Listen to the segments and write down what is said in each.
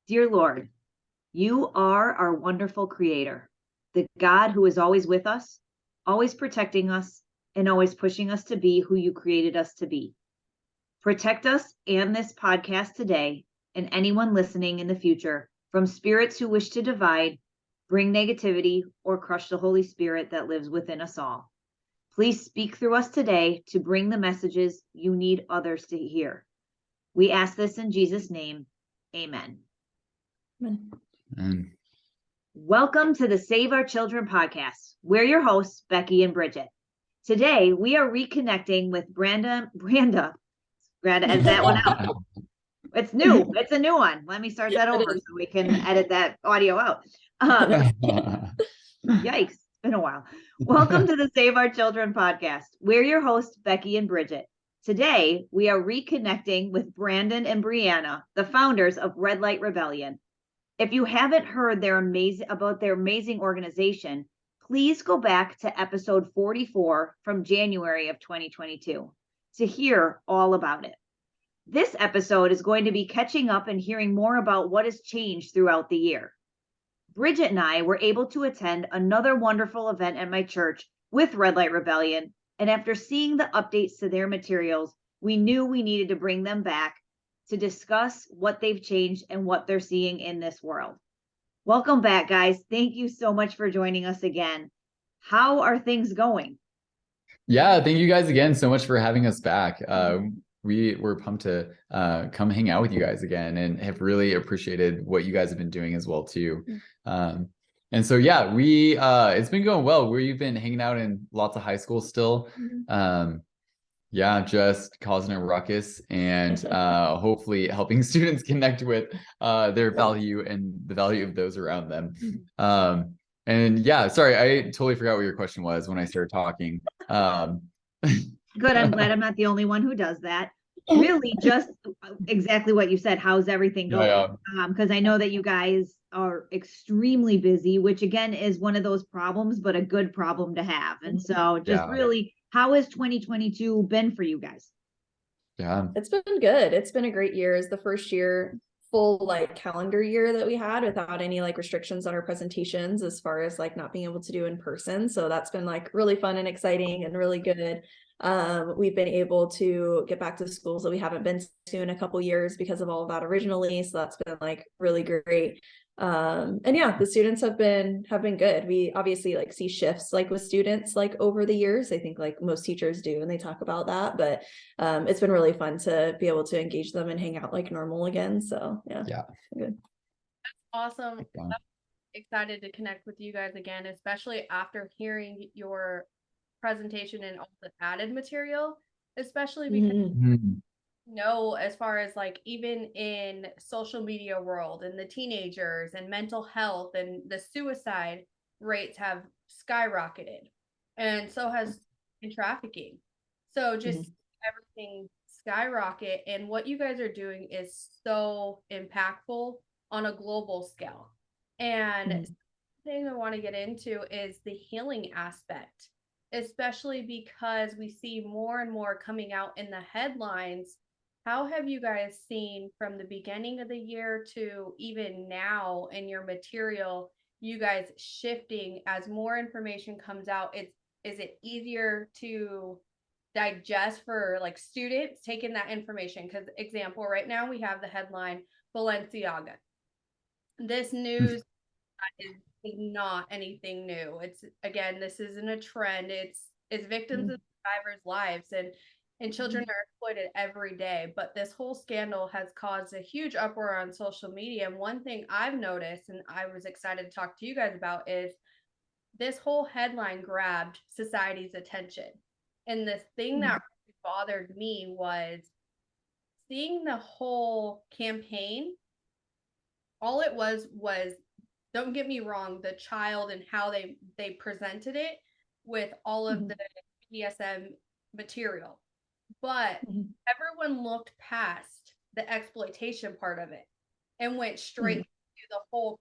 Dear Lord, you are our wonderful creator, the God who is always with us, always protecting us, and always pushing us to be who you created us to be. Protect us and this podcast today and anyone listening in the future from spirits who wish to divide, bring negativity, or crush the Holy Spirit that lives within us all. Please speak through us today to bring the messages you need others to hear. We ask this in Jesus' name. Amen. Amen. Welcome to the Save Our Children podcast. We're your hosts, Becky and Bridget. Today, we are reconnecting with Brandon. Edit that one out. It's new. It's a new one. Let me start that over so we can edit that audio out. Yikes. It's been a while. Welcome to the Save Our Children podcast. We're your hosts, Becky and Bridget. Today, we are reconnecting with Brandon and Breanna, the founders of Red Light Rebellion. If you haven't heard their amazing organization, please go back to episode 44 from January of 2022 to hear all about it. This episode is going to be catching up and hearing more about what has changed throughout the year. Bridget and I were able to attend another wonderful event at my church with Red Light Rebellion, and after seeing the updates to their materials, we knew we needed to bring them back to discuss what they've changed and what they're seeing in this world. Welcome back, guys. Thank you so much for joining us again. How are things going? Yeah, thank you guys again so much for having us back. We were pumped to come hang out with you guys again and have really appreciated what you guys have been doing as well too. And so yeah, it's been going well. We've been hanging out in lots of high schools still. Yeah, just causing a ruckus and hopefully helping students connect with their value and the value of those around them. And yeah, sorry, I totally forgot what your question was when I started talking. Good. I'm glad I'm not the only one who does that. Really, just exactly what you said. How's everything going? Because I know that you guys are extremely busy, which again is one of those problems, but a good problem to have. And so just really, how has 2022 been for you guys? Yeah, it's been good. It's been a great year. It's the first year, full calendar year that we had without any restrictions on our presentations as far as not being able to do in person. So that's been really fun and exciting and really good. We've been able to get back to schools that we haven't been to in a couple years because of all of that originally. So that's been really great. And yeah, the students have been good. We obviously see shifts with students over the years. I think most teachers do, and they talk about that, but it's been really fun to be able to engage them and hang out normal again. So yeah, good. That's awesome. I'm excited to connect with you guys again, especially after hearing your presentation and all the added material, especially because as far as even in social media world and the teenagers and mental health and the suicide rates have skyrocketed, and so has in trafficking. So just everything skyrocket, and what you guys are doing is so impactful on a global scale. And the thing I want to get into is the healing aspect, especially because we see more and more coming out in the headlines. How have you guys seen from the beginning of the year to even now in your material, you guys shifting as more information comes out? Is it easier to digest for students taking that information? Because example, right now we have the headline Balenciaga. This news is not anything new. It's this isn't a trend. It's victims of survivors' lives, and children are exploited every day. But this whole scandal has caused a huge uproar on social media. And one thing I've noticed, and I was excited to talk to you guys about, is this whole headline grabbed society's attention. And the thing that really bothered me was seeing the whole campaign. All it was, don't get me wrong, the child and how they presented it with all of the BDSM material. But everyone looked past the exploitation part of it and went straight to the whole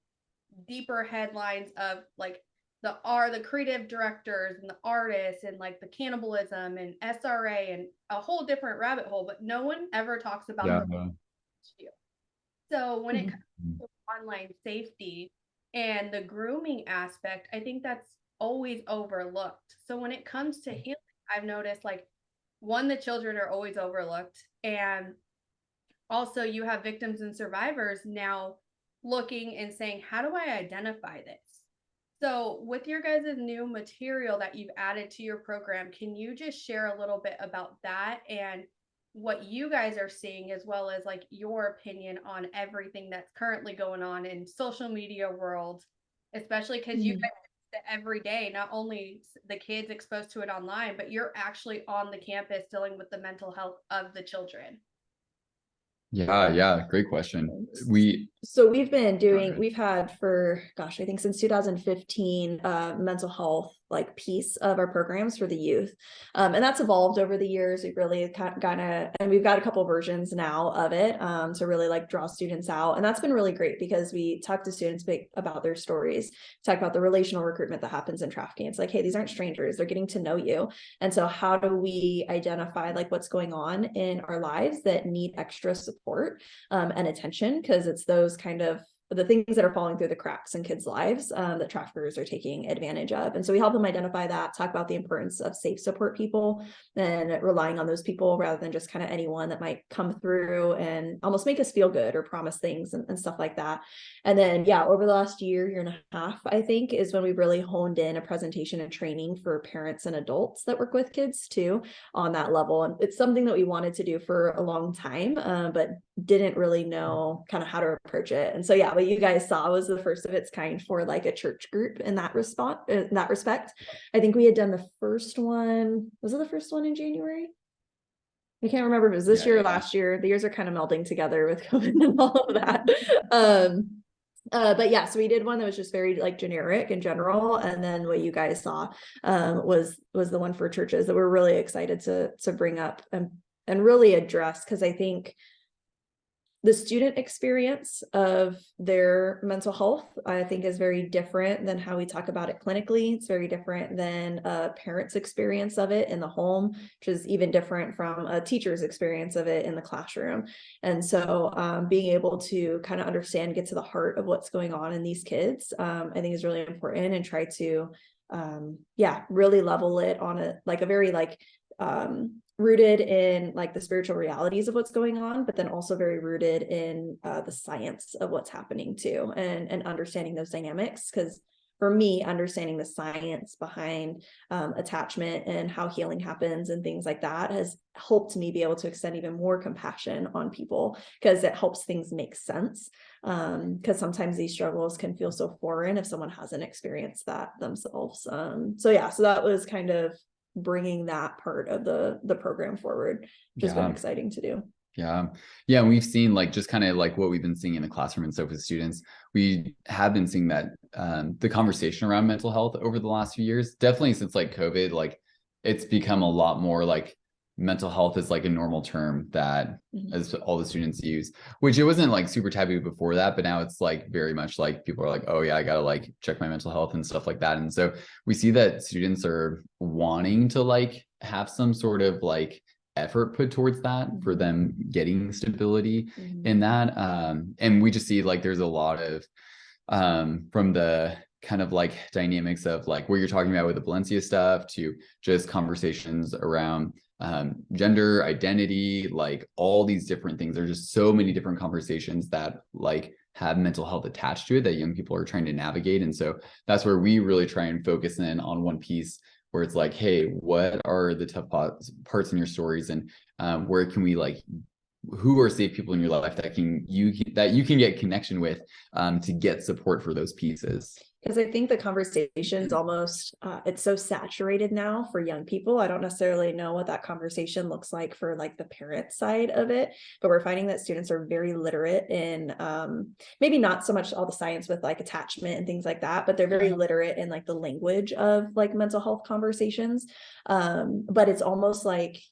deeper headlines of the creative directors and the artists and the cannibalism and SRA and a whole different rabbit hole. But no one ever talks about the issue. So when it comes to online safety and the grooming aspect, I think that's always overlooked. So when it comes to healing, I've noticed like one, the children are always overlooked. And also you have victims and survivors now looking and saying, how do I identify this? So with your guys' new material that you've added to your program, can you just share a little bit about that and what you guys are seeing, as well as like your opinion on everything that's currently going on in social media world, especially because you guys see it every day, not only the kids exposed to it online, but you're actually on the campus dealing with the mental health of the children. Yeah, great question. So we've had for, gosh, I think since 2015, mental health like piece of our programs for the youth. And that's evolved over the years. We've really kind of, and we've got a couple versions now of it to really like draw students out. And that's been really great because we talk to students about their stories, talk about the relational recruitment that happens in trafficking. It's like, hey, these aren't strangers, they're getting to know you. And so how do we identify like what's going on in our lives that need extra support and attention? Because it's those kind of the things that are falling through the cracks in kids' lives that traffickers are taking advantage of. And so we help them identify that, talk about the importance of safe support people and relying on those people rather than just kind of anyone that might come through and almost make us feel good or promise things and stuff like that. And then, yeah, over the last year and a half, I think, is when we really honed in a presentation and training for parents and adults that work with kids too on that level. And it's something that we wanted to do for a long time, but didn't really know kind of how to approach it. And so, yeah, what you guys saw was the first of its kind for like a church group in that respect. I think we had done the first one. Was it the first one in January? I can't remember if it was this year or last year. The years are kind of melding together with COVID and all of that. But yeah, so we did one that was just very like generic in general. And then what you guys saw was the one for churches that we're really excited to bring up and really address, because I think the student experience of their mental health, I think, is very different than how we talk about it clinically. It's very different than a parent's experience of it in the home, which is even different from a teacher's experience of it in the classroom. And so being able to kind of understand, get to the heart of what's going on in these kids, I think is really important, and try to, really level it on a very rooted in like the spiritual realities of what's going on, but then also very rooted in the science of what's happening too, and understanding those dynamics. Because for me, understanding the science behind attachment and how healing happens and things like that has helped me be able to extend even more compassion on people, because it helps things make sense. Because sometimes these struggles can feel so foreign if someone hasn't experienced that themselves. So that was kind of bringing that part of the program forward, which has been exciting to do. Yeah. And we've seen like just kind of like what we've been seeing in the classroom and stuff with students. We have been seeing that the conversation around mental health over the last few years, definitely since like COVID, like it's become a lot more like mental health is like a normal term that as all the students use, which it wasn't like super taboo before that, but now it's like very much like people are like, oh yeah, I gotta like check my mental health and stuff like that. And so we see that students are wanting to like have some sort of like effort put towards that for them getting stability in that. And we just see like there's a lot of from the kind of like dynamics of like what you're talking about with the Valencia stuff to just conversations around gender identity, like all these different things. There's just so many different conversations that like have mental health attached to it that young people are trying to navigate. And so that's where we really try and focus in on one piece where it's like, hey, what are the tough parts in your stories, and where can we like, who are safe people in your life that you can get connection with to get support for those pieces. Because I think the conversation's almost, it's so saturated now for young people. I don't necessarily know what that conversation looks like for like the parent side of it, but we're finding that students are very literate in maybe not so much all the science with like attachment and things like that, but they're very literate in like the language of like mental health conversations. But it's almost like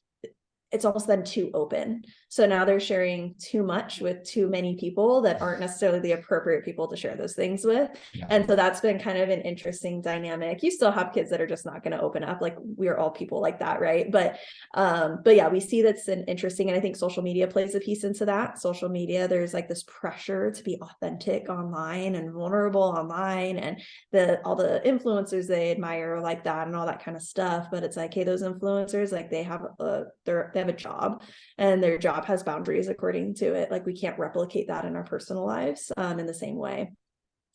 it's almost then too open. So now they're sharing too much with too many people that aren't necessarily the appropriate people to share those things with. Yeah. And so that's been kind of an interesting dynamic. You still have kids that are just not going to open up. Like, we're all people like that, right? But yeah, we see that's an interesting, and I think social media plays a piece into that. Social media, there's like this pressure to be authentic online and vulnerable online, and all the influencers they admire like that and all that kind of stuff. But it's like, hey, those influencers, like, they have a job, and their job has boundaries according to it. Like, we can't replicate that in our personal lives in the same way.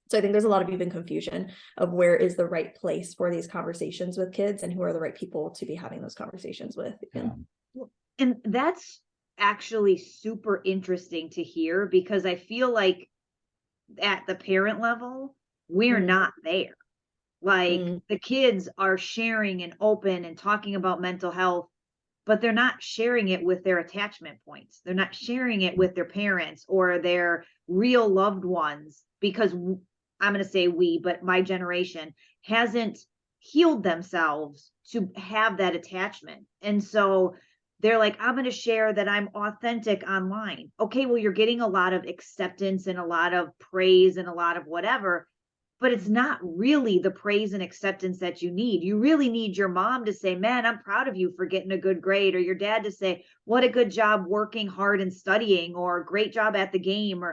So I think there's a lot of even confusion of where is the right place for these conversations with kids, and who are the right people to be having those conversations with. Yeah. And that's actually super interesting to hear, because I feel like at the parent level, we're not there. Like, the kids are sharing and open and talking about mental health, but they're not sharing it with their attachment points. They're not sharing it with their parents or their real loved ones, because I'm going to say but my generation hasn't healed themselves to have that attachment. And so they're like, I'm going to share that I'm authentic online. Okay, well, you're getting a lot of acceptance and a lot of praise and a lot of whatever, but it's not really the praise and acceptance that you need. You really need your mom to say, man, I'm proud of you for getting a good grade, or your dad to say, what a good job working hard and studying, or great job at the game.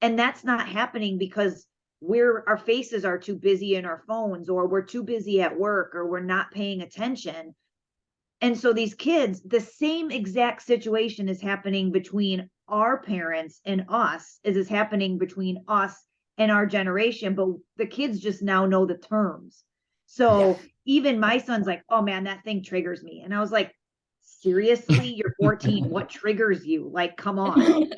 And that's not happening because our faces are too busy in our phones, or we're too busy at work, or we're not paying attention. And so these kids, the same exact situation is happening between our parents and us as is happening between us and our generation, but the kids just now know the terms. So even my son's like, oh man, that thing triggers me. And I was like, seriously, you're 14. What triggers you? Like, come on.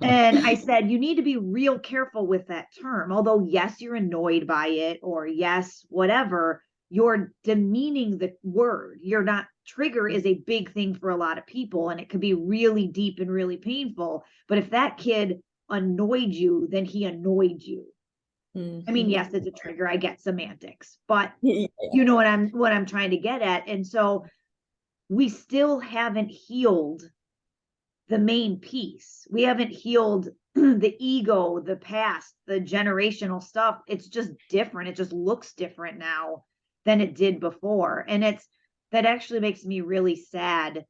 And I said, you need to be real careful with that term. Although, yes, you're annoyed by it, or yes, whatever, you're demeaning the word. You're not. Trigger is a big thing for a lot of people, and it can be really deep and really painful. But if that kid annoyed you, then he annoyed you. I mean, yes, it's a trigger. I get semantics, but you know what I'm trying to get at. And so we still haven't healed the main piece. We haven't healed the ego, the past, the generational stuff. It's just different. It just looks different now than it did before. And that actually makes me really sad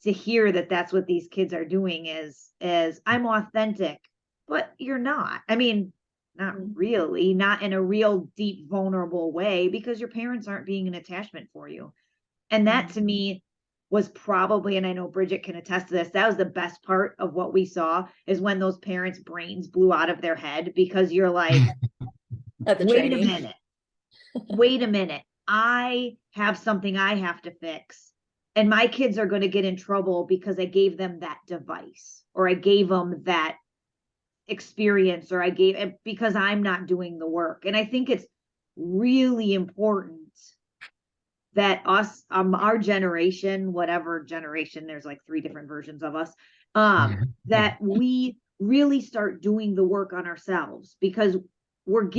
to hear that that's what these kids are doing is I'm authentic, but you're not. I mean, not really, not in a real deep, vulnerable way, because your parents aren't being an attachment for you. And that to me was probably, and I know Bridget can attest to this, that was the best part of what we saw, is when those parents' brains blew out of their head, because you're like, wait a minute. I have something I have to fix, and my kids are going to get in trouble because I gave them that device, or I gave them that experience, or because I'm not doing the work. And I think it's really important that us, our generation, whatever generation, there's like 3 different versions of us, that we really start doing the work on ourselves, because we're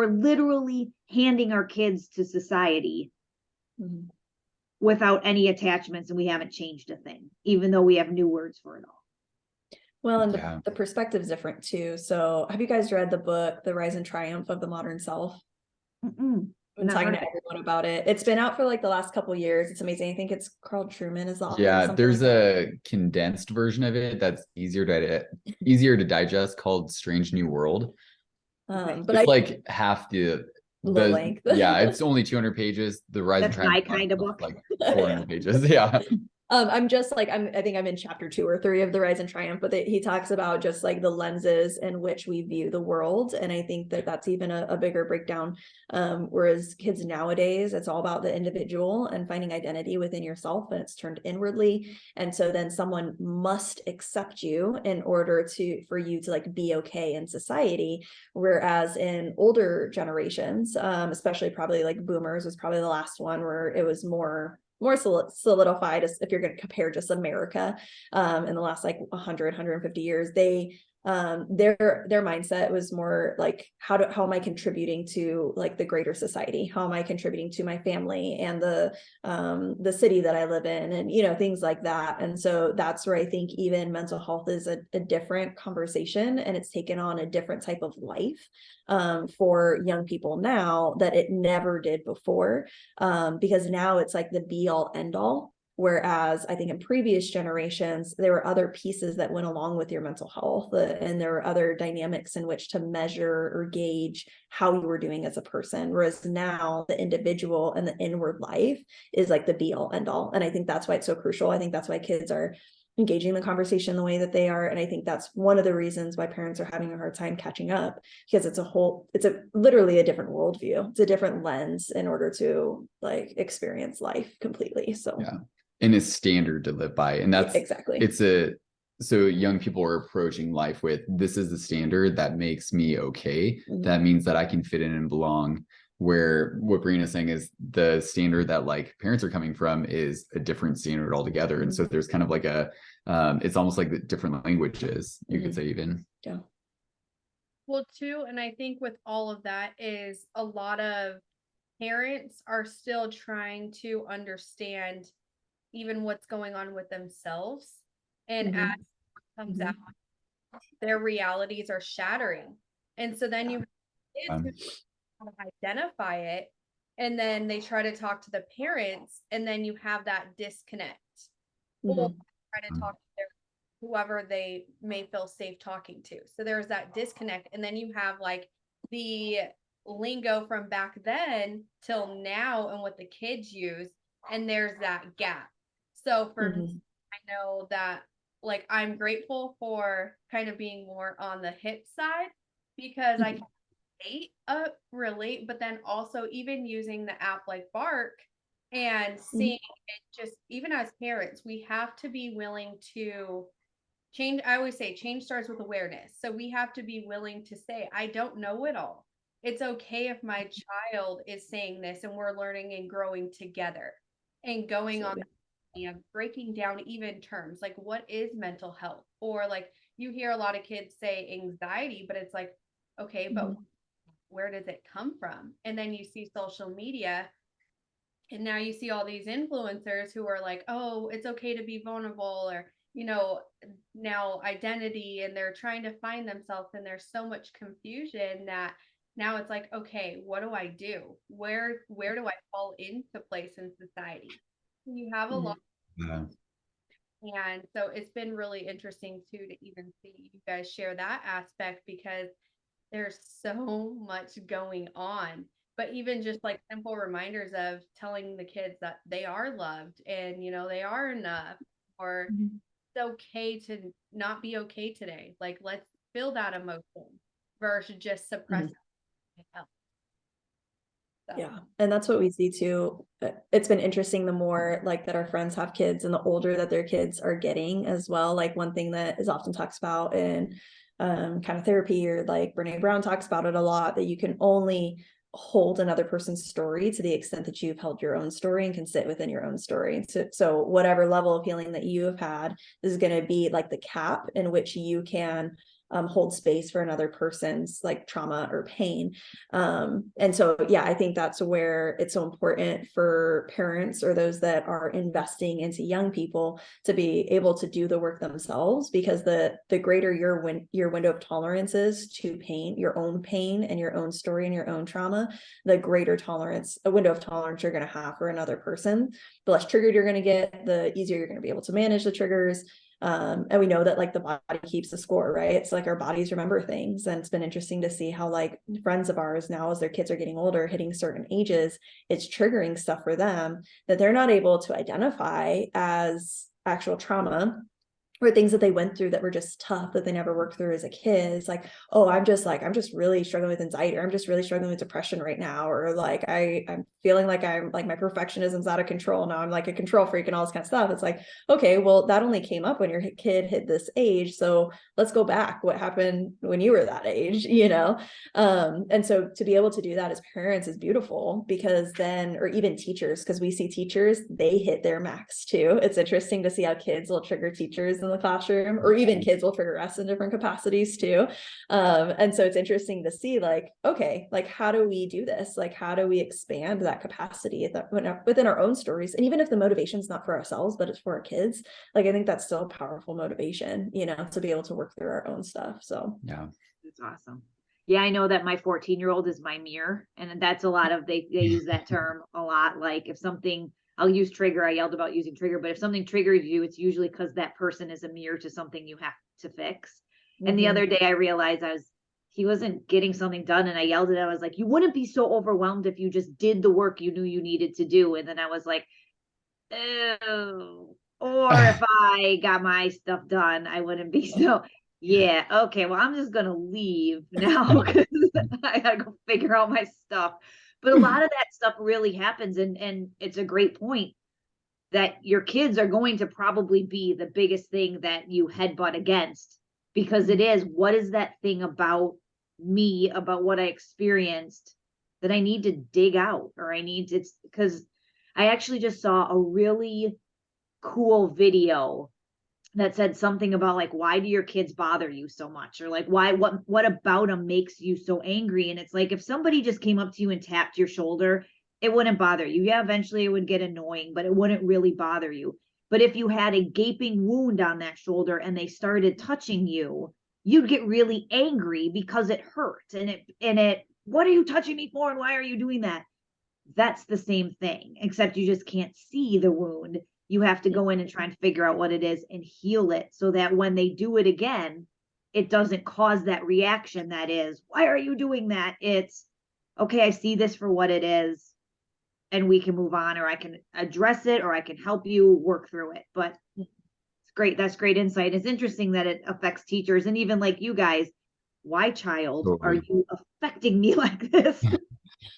literally handing our kids to society without any attachments, and we haven't changed a thing, even though we have new words for it all. Well, and the perspective is different too. So have you guys read the book, The Rise and Triumph of the Modern Self? I've been talking to everyone about it. It's been out for like the last couple of years. It's amazing. I think it's Carl Truman is the author. Yeah, there's a condensed version of it that's easier to digest, called Strange New World. But it's like half the length. Yeah, it's only 200 pages. The Rise and Triumph, my kind of book, like 400 pages. Yeah. I'm just like, I think I'm in chapter 2 or 3 of The Rise and Triumph, but he talks about just like the lenses in which we view the world. And I think that that's even a bigger breakdown. Whereas kids nowadays, it's all about the individual and finding identity within yourself, and it's turned inwardly. And so then someone must accept you in order for you to like be okay in society. Whereas in older generations, especially probably like boomers was probably the last one where it was more solidified, as if you're going to compare just America in the last like 150 years, they their mindset was more like, how am I contributing to like the greater society? How am I contributing to my family and the city that I live in, and, you know, things like that. And so that's where I think even mental health is a different conversation, and it's taken on a different type of life for young people now that it never did before, because now it's like the be all end all. Whereas I think in previous generations, there were other pieces that went along with your mental health, and there were other dynamics in which to measure or gauge how you were doing as a person. Whereas now the individual and the inward life is like the be all end all. And I think that's why it's so crucial. I think that's why kids are engaging in the conversation the way that they are. And I think that's one of the reasons why parents are having a hard time catching up, because it's literally a different worldview. It's a different lens in order to like experience life completely. So yeah. And it's standard to live by. And that's exactly. So young people are approaching life with, this is the standard that makes me okay. That means that I can fit in and belong. Where what Breanna's saying is the standard that like parents are coming from is a different standard altogether. And so there's kind of like it's almost like the different languages, you could say even. Yeah. Well, too, and I think with all of that is a lot of parents are still trying to understand even what's going on with themselves. And as it comes out, their realities are shattering. And so then you have kids who identify it, and then they try to talk to the parents, and then you have that disconnect. Or try to talk to whoever they may feel safe talking to. So there's that disconnect. And then you have like the lingo from back then till now and what the kids use, and there's that gap. So for me, I know that like I'm grateful for kind of being more on the hip side, because I can relate, but then also even using the app like Bark and seeing it, just even as parents, we have to be willing to change. I always say change starts with awareness. So we have to be willing to say, I don't know it all. It's okay if my child is saying this, and we're learning and growing together and going on breaking down even terms like what is mental health, or like you hear a lot of kids say anxiety, but it's like, okay, but where does it come from? And then you see social media, and now you see all these influencers who are like, oh, it's okay to be vulnerable, or, you know, now identity, and they're trying to find themselves, and there's so much confusion that now it's like, okay, what do I do? Where do I fall into place in society? You have a lot. And so it's been really interesting too to even see you guys share that aspect, because there's so much going on. But even just like simple reminders of telling the kids that they are loved, and, you know, they are enough, or it's okay to not be okay today. Like, let's feel that emotion versus just suppress it out. So. Yeah. And that's what we see too. It's been interesting, the more like that our friends have kids and the older that their kids are getting as well. Like one thing that is often talked about in kind of therapy, or like Brene Brown talks about it a lot, that you can only hold another person's story to the extent that you've held your own story and can sit within your own story. So whatever level of healing that you have had is going to be like the cap in which you can hold space for another person's like trauma or pain. And so, yeah, I think that's where it's so important for parents or those that are investing into young people to be able to do the work themselves, because the greater your window of tolerance is to pain, your own pain and your own story and your own trauma, the greater window of tolerance you're going to have for another person. The less triggered you're going to get, the easier you're going to be able to manage the triggers. And we know that like the body keeps the score, right? It's like our bodies remember things. And it's been interesting to see how like friends of ours now, as their kids are getting older, hitting certain ages, it's triggering stuff for them that they're not able to identify as actual trauma, or things that they went through that were just tough that they never worked through as a kid. It's like, oh, I'm just really struggling with anxiety, or I'm just really struggling with depression right now, or like I'm feeling like I'm like my perfectionism's out of control now, I'm like a control freak and all this kind of stuff. It's like, okay, well, that only came up when your kid hit this age, so let's go back. What happened when you were that age, you know? And so to be able to do that as parents is beautiful, because then, or even teachers, because we see teachers, they hit their max too. It's interesting to see how kids will trigger teachers in the classroom, or even kids will trigger us in different capacities too. And so it's interesting to see like, okay, like how do we do this? Like, how do we expand that capacity within our own stories? And even if the motivation is not for ourselves, but it's for our kids, like, I think that's still a powerful motivation, you know, to be able to work through our own stuff. So yeah, that's awesome. Yeah, I know that my 14-year-old is my mirror, and that's a lot of, they use that term a lot. Like if something, I'll use trigger. I yelled about using trigger, but if something triggers you, it's usually because that person is a mirror to something you have to fix. And the other day I realized he wasn't getting something done, and I yelled at him. I was like, you wouldn't be so overwhelmed if you just did the work you knew you needed to do. And then I was like, oh, or if I got my stuff done, I wouldn't be so. Yeah, okay, well, I'm just gonna leave now because I gotta go figure out my stuff. But a lot of that stuff really happens, and it's a great point that your kids are going to probably be the biggest thing that you headbutt against, because it is, what is that thing about me, about what I experienced that I need to dig out, or I need to, because I actually just saw a really cool video that said something about like, why do your kids bother you so much, or like what about them makes you so angry? And it's like, if somebody just came up to you and tapped your shoulder, it wouldn't bother you. Yeah, eventually it would get annoying, but it wouldn't really bother you. But if you had a gaping wound on that shoulder and they started touching you, you'd get really angry because it hurt, and it what are you touching me for, and why are you doing that? That's the same thing, except you just can't see the wound. You have to go in and try and figure out what it is and heal it, so that when they do it again, it doesn't cause that reaction that is, why are you doing that? It's, okay, I see this for what it is, and we can move on, or I can address it, or I can help you work through it. But it's great. That's great insight. It's interesting that it affects teachers, and even like you guys, why, child, are you affecting me like this?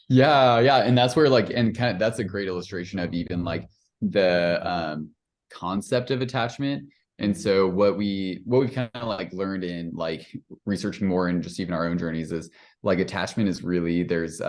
yeah. And that's where like, and kind of, that's a great illustration of even like the concept of attachment. And so what we've kind of like learned in like researching more and just even our own journeys is like attachment is really, there's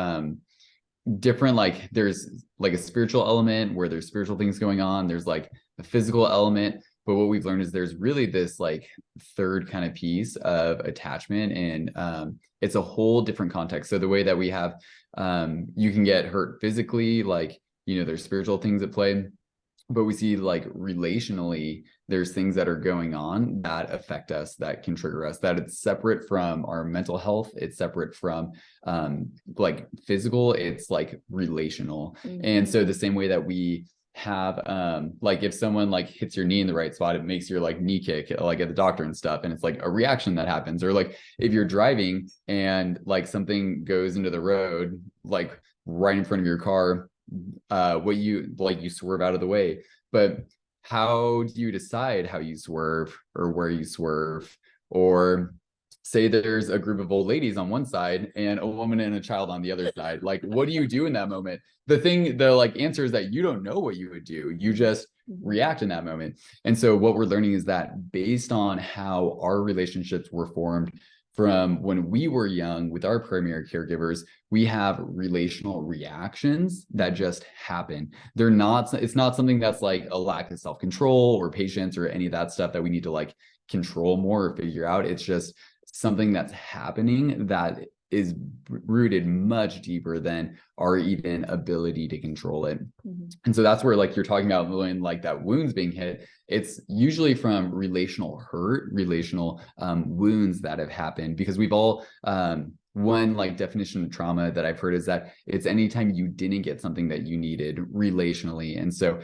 different, like there's like a spiritual element where there's spiritual things going on, there's like a physical element, but what we've learned is there's really this like third kind of piece of attachment, and it's a whole different context. So the way that we have you can get hurt physically, like, you know, there's spiritual things at play, but we see like relationally there's things that are going on that affect us, that can trigger us, that it's separate from our mental health, it's separate from like physical, it's like relational. And so the same way that we have like if someone like hits your knee in the right spot, it makes your like knee kick like at the doctor and stuff, and it's like a reaction that happens. Or like if you're driving and like something goes into the road like right in front of your car, what you like, you swerve out of the way, but how do you decide how you swerve or where you swerve? Or say there's a group of old ladies on one side and a woman and a child on the other side, like what do you do in that moment? The like answer is that you don't know what you would do, you just react in that moment. And so what we're learning is that based on how our relationships were formed from when we were young with our primary caregivers, we have relational reactions that just happen. They're not, it's not something that's like a lack of self-control or patience or any of that stuff that we need to like control more or figure out. It's just something that's happening that is rooted much deeper than our even ability to control it. And so that's where like you're talking about when like that wounds being hit, it's usually from relational hurt, relational wounds that have happened, because we've all one like definition of trauma that I've heard is that it's anytime you didn't get something that you needed relationally. And so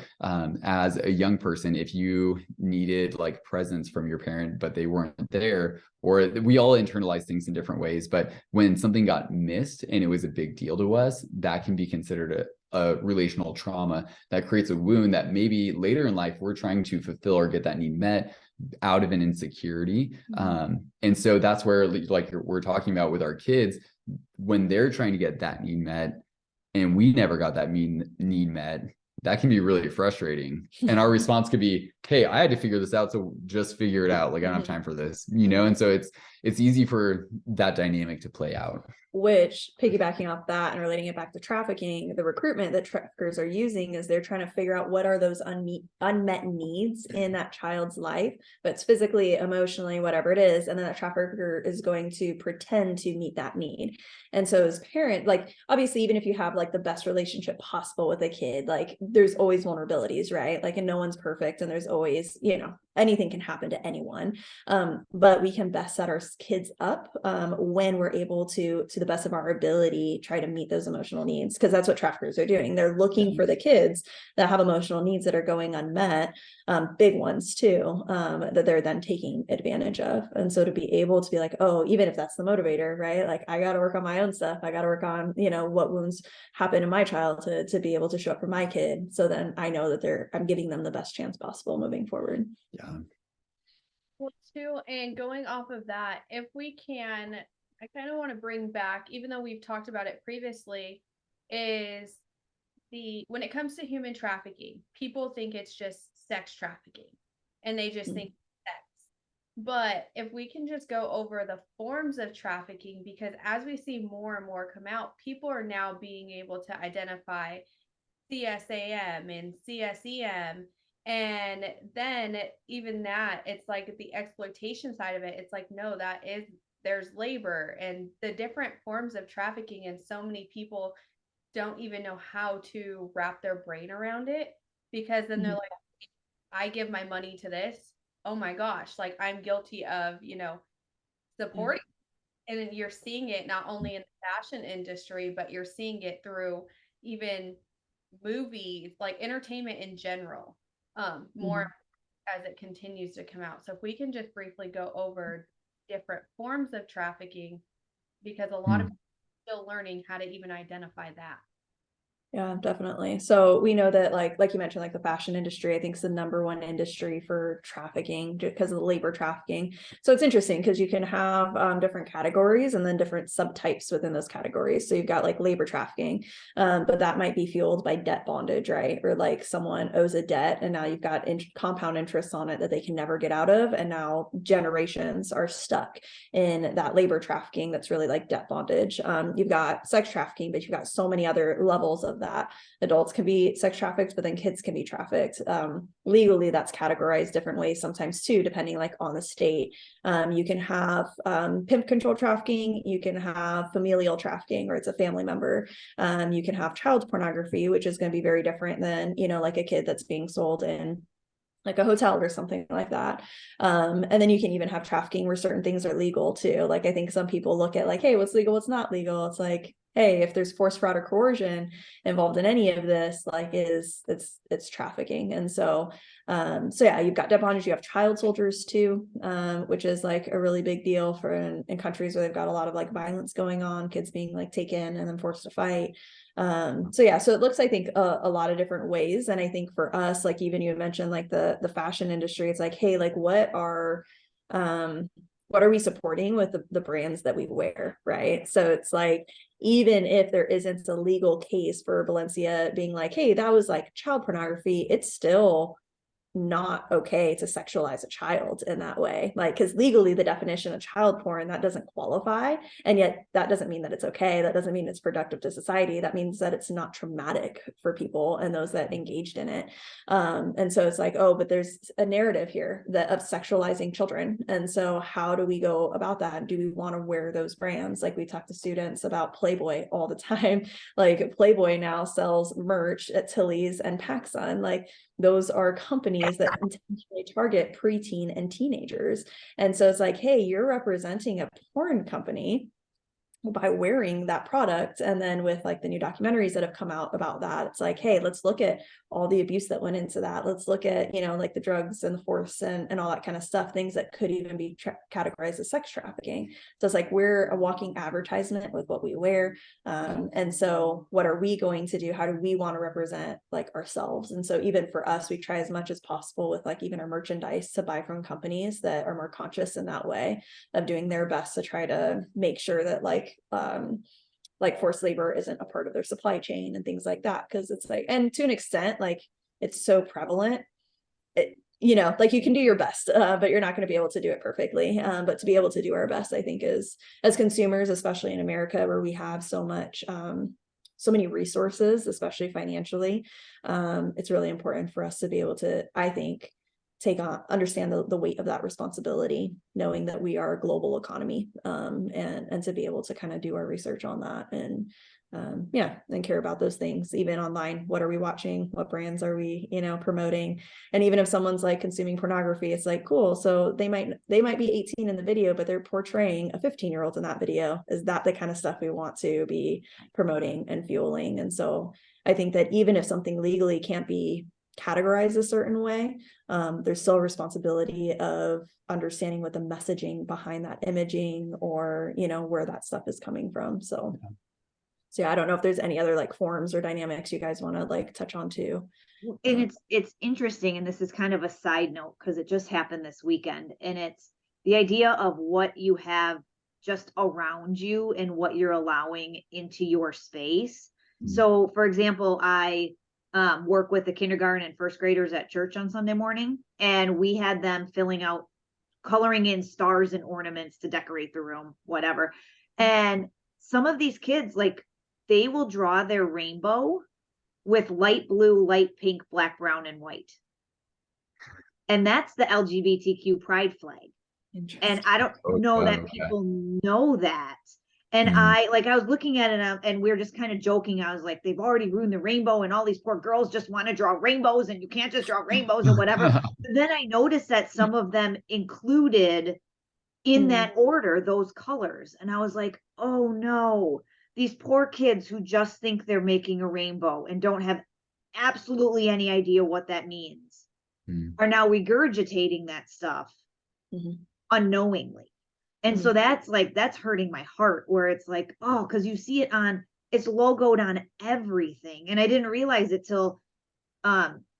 as a young person, if you needed like presence from your parent, but they weren't there, or we all internalize things in different ways, but when something got missed and it was a big deal to us, that can be considered a relational trauma that creates a wound that maybe later in life we're trying to fulfill or get that need met out of an insecurity. And so that's where like we're talking about with our kids, when they're trying to get that need met and we never got that need met, that can be really frustrating. And our response could be, hey, I had to figure this out, so just figure it out. Like I don't have time for this, you know? And so it's easy for that dynamic to play out. which, piggybacking off that and relating it back to trafficking, the recruitment that traffickers are using is they're trying to figure out what are those unmet needs in that child's life, but it's physically, emotionally, whatever it is. And then that trafficker is going to pretend to meet that need. And so as parent, like, obviously, even if you have like the best relationship possible with a kid, like there's always vulnerabilities, right? Like, and no one's perfect. And there's always, you know, anything can happen to anyone. But we can best set our kids up when we're able to the best of our ability, try to meet those emotional needs, because that's what traffickers are doing. They're looking for the kids that have emotional needs that are going unmet, big ones too, that they're then taking advantage of. And so to be able to be like, oh, even if that's the motivator, right? Like, I got to work on my own stuff. I got to work on, you know, what wounds happen in my childhood to be able to show up for my kid. So then I know that I'm giving them the best chance possible moving forward. Yeah. Well, too, and going off of that, if we can, I kind of want to bring back, even though we've talked about it previously, is when it comes to human trafficking, people think it's just sex trafficking and they just think sex. But if we can just go over the forms of trafficking, because as we see more and more come out, people are now being able to identify CSAM and CSEM. And then even that, it's like the exploitation side of it. It's like, no, there's labor and the different forms of trafficking. And so many people don't even know how to wrap their brain around it, because then they're like, I give my money to this. Oh my gosh, like I'm guilty of, you know, supporting. And then you're seeing it not only in the fashion industry, but you're seeing it through even movies, like entertainment in general, more as it continues to come out. So if we can just briefly go over different forms of trafficking, because a lot of people are still learning how to even identify that. Yeah, definitely. So we know that like you mentioned, like the fashion industry, I think is the #1 industry for trafficking because of the labor trafficking. So it's interesting because you can have different categories and then different subtypes within those categories. So you've got like labor trafficking, but that might be fueled by debt bondage, right? Or like someone owes a debt and now you've got compound interest on it that they can never get out of. And now generations are stuck in that labor trafficking that's really like debt bondage. You've got sex trafficking, but you've got so many other levels of that. Adults can be sex trafficked, but then kids can be trafficked. Legally, that's categorized different ways sometimes too, depending like on the state. You can have pimp control trafficking, you can have familial trafficking, or it's a family member. You can have child pornography, which is going to be very different than, you know, like a kid that's being sold in like a hotel or something like that. And then you can even have trafficking where certain things are legal too. Like, I think some people look at like, hey, what's legal, what's not legal. It's like, hey, if there's force, fraud, or coercion involved in any of this, like it's trafficking. And so yeah, you've got debt bondage, you have child soldiers too, which is like a really big deal for in countries where they've got a lot of like violence going on, kids being like taken and then forced to fight. So yeah, so it looks, I think, a lot of different ways. And I think for us, like even you mentioned like the fashion industry, it's like, hey, like what are we supporting with the brands that we wear, right? So it's like, even if there isn't a legal case for Valencia being like, hey, that was like child pornography, it's still not okay to sexualize a child in that way, like, because legally the definition of child porn, that doesn't qualify, and yet that doesn't mean that it's okay. That doesn't mean it's productive to society. That means that it's not traumatic for people and those that engaged in it. And so it's like, oh, but there's a narrative here that of sexualizing children, and so how do we go about that? Do we want to wear those brands? Like, we talk to students about Playboy all the time. Like, Playboy now sells merch at Tilly's and PacSun. Like, those are companies that intentionally target preteen and teenagers. And so it's like, hey, you're representing a porn company by wearing that product. And then with like the new documentaries that have come out about that, it's like, hey, let's look at all the abuse that went into that. Let's look at, you know, like the drugs and the force and all that kind of stuff, things that could even be categorized as sex trafficking. So it's like, we're a walking advertisement with what we wear. And so what are we going to do? How do we want to represent like ourselves? And so even for us, we try as much as possible with like even our merchandise to buy from companies that are more conscious in that way of doing their best to try to make sure that like forced labor isn't a part of their supply chain and things like that. Because it's like, and to an extent, like, it's so prevalent, you know, like you can do your best, but you're not going to be able to do it perfectly. But to be able to do our best, I think is, as consumers, especially in America, where we have so much, so many resources, especially financially, it's really important for us to be able to, I think, understand the weight of that responsibility, knowing that we are a global economy, and to be able to kind of do our research on that, and and care about those things, even online. What are we watching? What brands are we, promoting? And even if someone's like consuming pornography, it's like, cool. So they might be 18 in the video, but they're portraying a 15-year-old in that video. Is that the kind of stuff we want to be promoting and fueling? And so I think that even if something legally can't be categorized a certain way, there's still a responsibility of understanding what the messaging behind that imaging, or where that stuff is coming from. So yeah, I don't know if there's any other like forms or dynamics you guys want to like touch on too. And it's interesting, and this is kind of a side note because it just happened this weekend, and it's the idea of what you have just around you and what you're allowing into your space. So for example, I work with the kindergarten and first graders at church on Sunday morning, and we had them coloring in stars and ornaments to decorate the room, whatever. And some of these kids, like, they will draw their rainbow with light blue, light pink, black, brown, and white. And that's the LGBTQ pride flag. And I don't know that people know that. And I was looking at it, and we were just kind of joking. I was like, they've already ruined the rainbow, and all these poor girls just want to draw rainbows, and you can't just draw rainbows or whatever. But then I noticed that some of them included in that order those colors. And I was like, oh no, these poor kids who just think they're making a rainbow and don't have absolutely any idea what that means are now regurgitating that stuff unknowingly. And so that's hurting my heart, where it's like, oh, because you see it's logoed on everything. And I didn't realize it till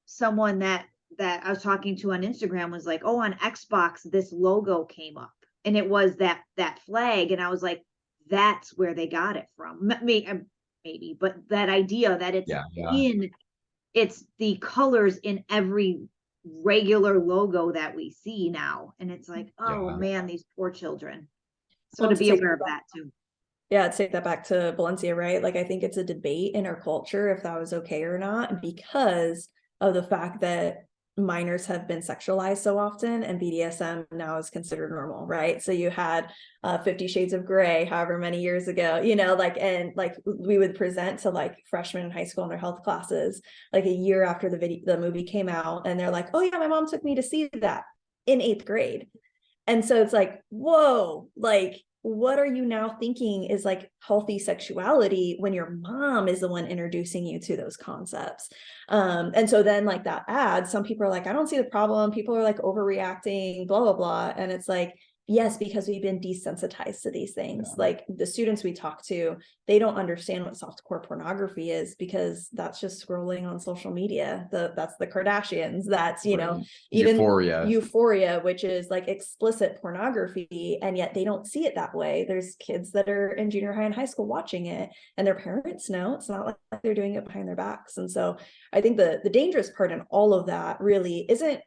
someone that I was talking to on Instagram was like, oh, on Xbox, this logo came up, and it was that flag. And I was like, that's where they got it from. Maybe, but that idea that it's the colors in every regular logo that we see now. And it's like, oh man, these poor children. So to be aware of that too. Yeah, I'd take that back to Valencia, right? Like, I think it's a debate in our culture if that was okay or not, because of the fact that minors have been sexualized so often, and BDSM now is considered normal, right? So you had 50 Shades of Grey however many years ago, and we would present to like freshmen in high school in their health classes like a year after the movie came out, and they're like, oh yeah, my mom took me to see that in 8th grade. And so it's like, whoa, like, what are you now thinking is like healthy sexuality when your mom is the one introducing you to those concepts? And so then like that ad, some people are like, I don't see the problem. People are like overreacting, blah, blah, blah. And it's like, yes, because we've been desensitized to these things. Like the students we talk to, they don't understand what softcore pornography is, because that's just scrolling on social media. That's the Kardashians. That's, even Euphoria, which is like explicit pornography. And yet they don't see it that way. There's kids that are in junior high and high school watching it, and their parents know. It's not like they're doing it behind their backs. And so I think the dangerous part in all of that really isn't,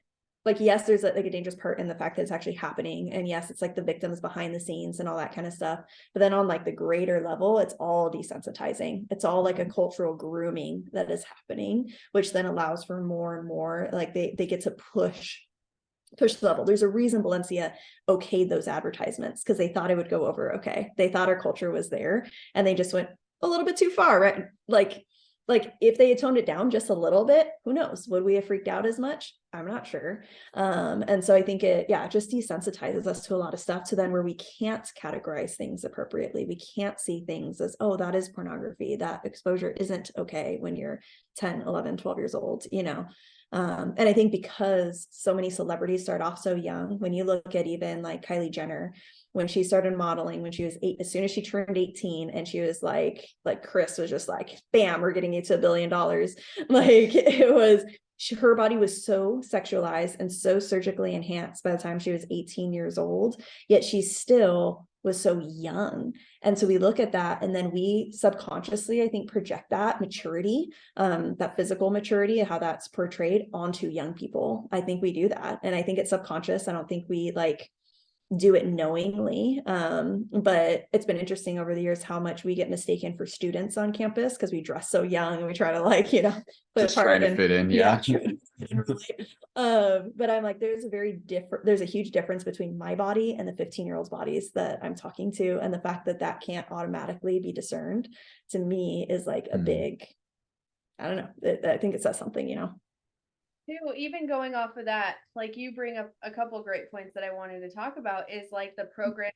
like, yes, there's like a dangerous part in the fact that it's actually happening. And yes, it's like the victims behind the scenes and all that kind of stuff. But then on like the greater level, it's all desensitizing. It's all like a cultural grooming that is happening, which then allows for more and more, like they get to push the level. There's a reason Valencia okayed those advertisements, because they thought it would go over okay. They thought our culture was there, and they just went a little bit too far, right? Like if they had toned it down just a little bit, who knows? Would we have freaked out as much? I'm not sure. And so I think it just desensitizes us to a lot of stuff, to then where we can't categorize things appropriately. We can't see things as, oh, that is pornography. That exposure isn't okay when you're 10, 11, 12 years old, And I think because so many celebrities start off so young, when you look at even like Kylie Jenner, when she started modeling when she was 8, as soon as she turned 18, and she was like Chris was just like, bam, we're getting you to $1 billion. Like, it was, her body was so sexualized and so surgically enhanced by the time she was 18 years old, yet she still was so young. And so we look at that, and then we subconsciously, I think, project that maturity, that physical maturity, how that's portrayed onto young people. I think we do that. And I think it's subconscious. I don't think we like do it knowingly. But it's been interesting over the years how much we get mistaken for students on campus because we dress so young and we try to like, you know, just trying to fit in. Yeah. But I'm like, there's a huge difference between my body and the 15-year-old's bodies that I'm talking to. And the fact that that can't automatically be discerned, to me, is like a big, I don't know. I think it says something, you know. Too, even going off of that, like you bring up a couple great points that I wanted to talk about is like the program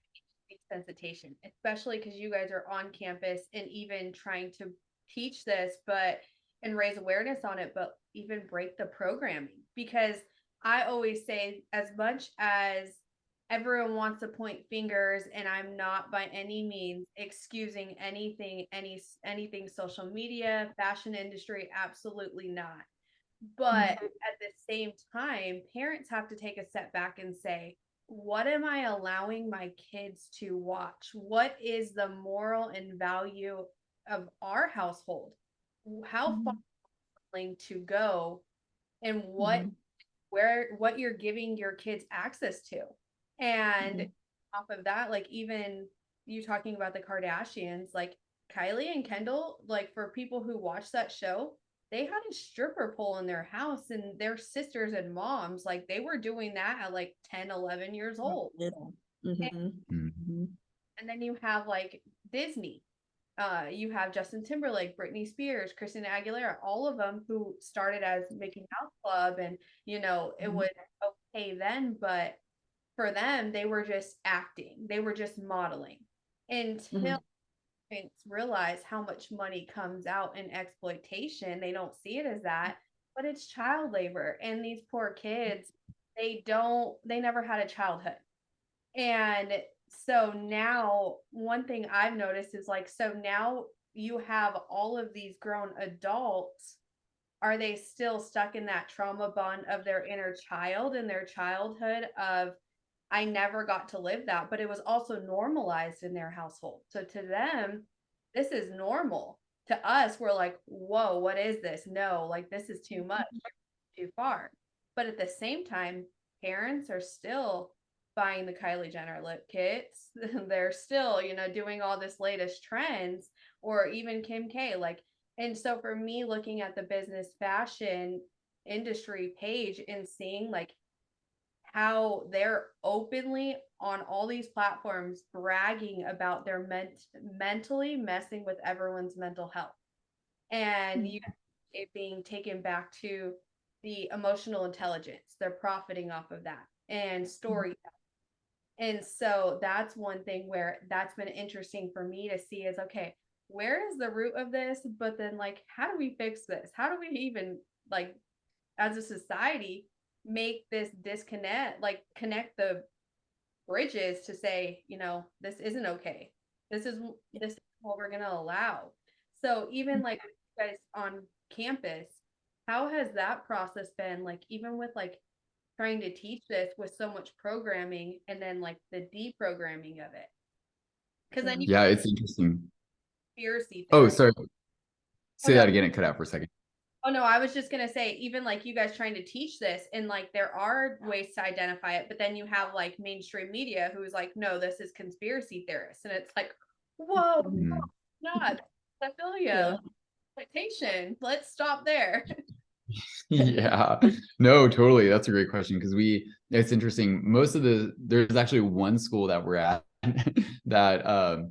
desensitization, especially because you guys are on campus and even trying to teach this, and raise awareness on it, but even break the programming. Because I always say, as much as everyone wants to point fingers, and I'm not by any means excusing anything social media, fashion industry, absolutely not. But at the same time, parents have to take a step back and say, what am I allowing my kids to watch? What is the moral and value of our household? How far are you willing to go, and what you're giving your kids access to? And off of that, like even you talking about the Kardashians, like Kylie and Kendall, like for people who watch that show, they had a stripper pole in their house, and their sisters and moms, like they were doing that at like 10, 11 years old. And then you have like Disney. You have Justin Timberlake, Britney Spears, Christina Aguilera, all of them who started as Mickey Mouse Club, and you know, it was okay then, but for them, they were just acting. They were just modeling until parents realize how much money comes out in exploitation. They don't see it as that, but it's child labor. And these poor kids, they never had a childhood. And so now one thing I've noticed is like, so now you have all of these grown adults. Are they still stuck in that trauma bond of their inner child and their childhood of, I never got to live that, but it was also normalized in their household. So to them, this is normal. To us, we're like, whoa, what is this? No, like this is too much, too far. But at the same time, parents are still buying the Kylie Jenner lip kits. They're still, you know, doing all this latest trends, or even Kim K. Like, and so for me, looking at the business fashion industry page and seeing like how they're openly on all these platforms bragging about their mentally messing with everyone's mental health, and it being taken back to the emotional intelligence. They're profiting off of that and story. And so that's one thing where that's been interesting for me to see is, okay, where is the root of this? But then like, how do we fix this? How do we even like, as a society, make this disconnect, like connect the bridges to say, you know, this isn't okay. This is what we're going to allow. So even like you guys on campus, how has that process been? Like, even with like trying to teach this with so much programming, and then like the deprogramming of it. Because then it's interesting. Conspiracy theory. Oh, sorry. Say that again. It cut out for a second. Oh no, I was just gonna say, even like you guys trying to teach this, and like there are ways to identify it, but then you have like mainstream media who's like, no, this is conspiracy theorists, and it's like, whoa, no, not pedophilia, exploitation. Let's stop there. Yeah, no, totally. That's a great question, because it's interesting. There's actually one school that we're at that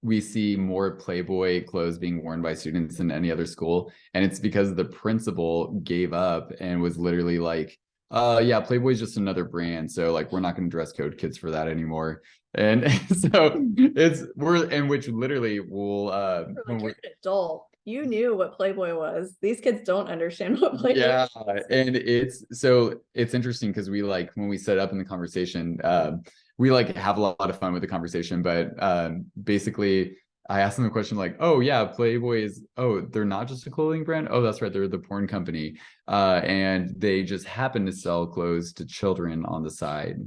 we see more Playboy clothes being worn by students than any other school. And it's because the principal gave up and was literally like, yeah, Playboy's just another brand. So like, we're not going to dress code kids for that anymore. And so which literally will, when you're an adult, you knew what Playboy was. These kids don't understand what Playboy is. And it's interesting because we like, when we set up in the conversation, we like have a lot of fun with the conversation, but basically I asked them the question like, oh yeah, Playboy is, they're not just a clothing brand. Oh, that's right, they're the porn company. And they just happen to sell clothes to children on the side.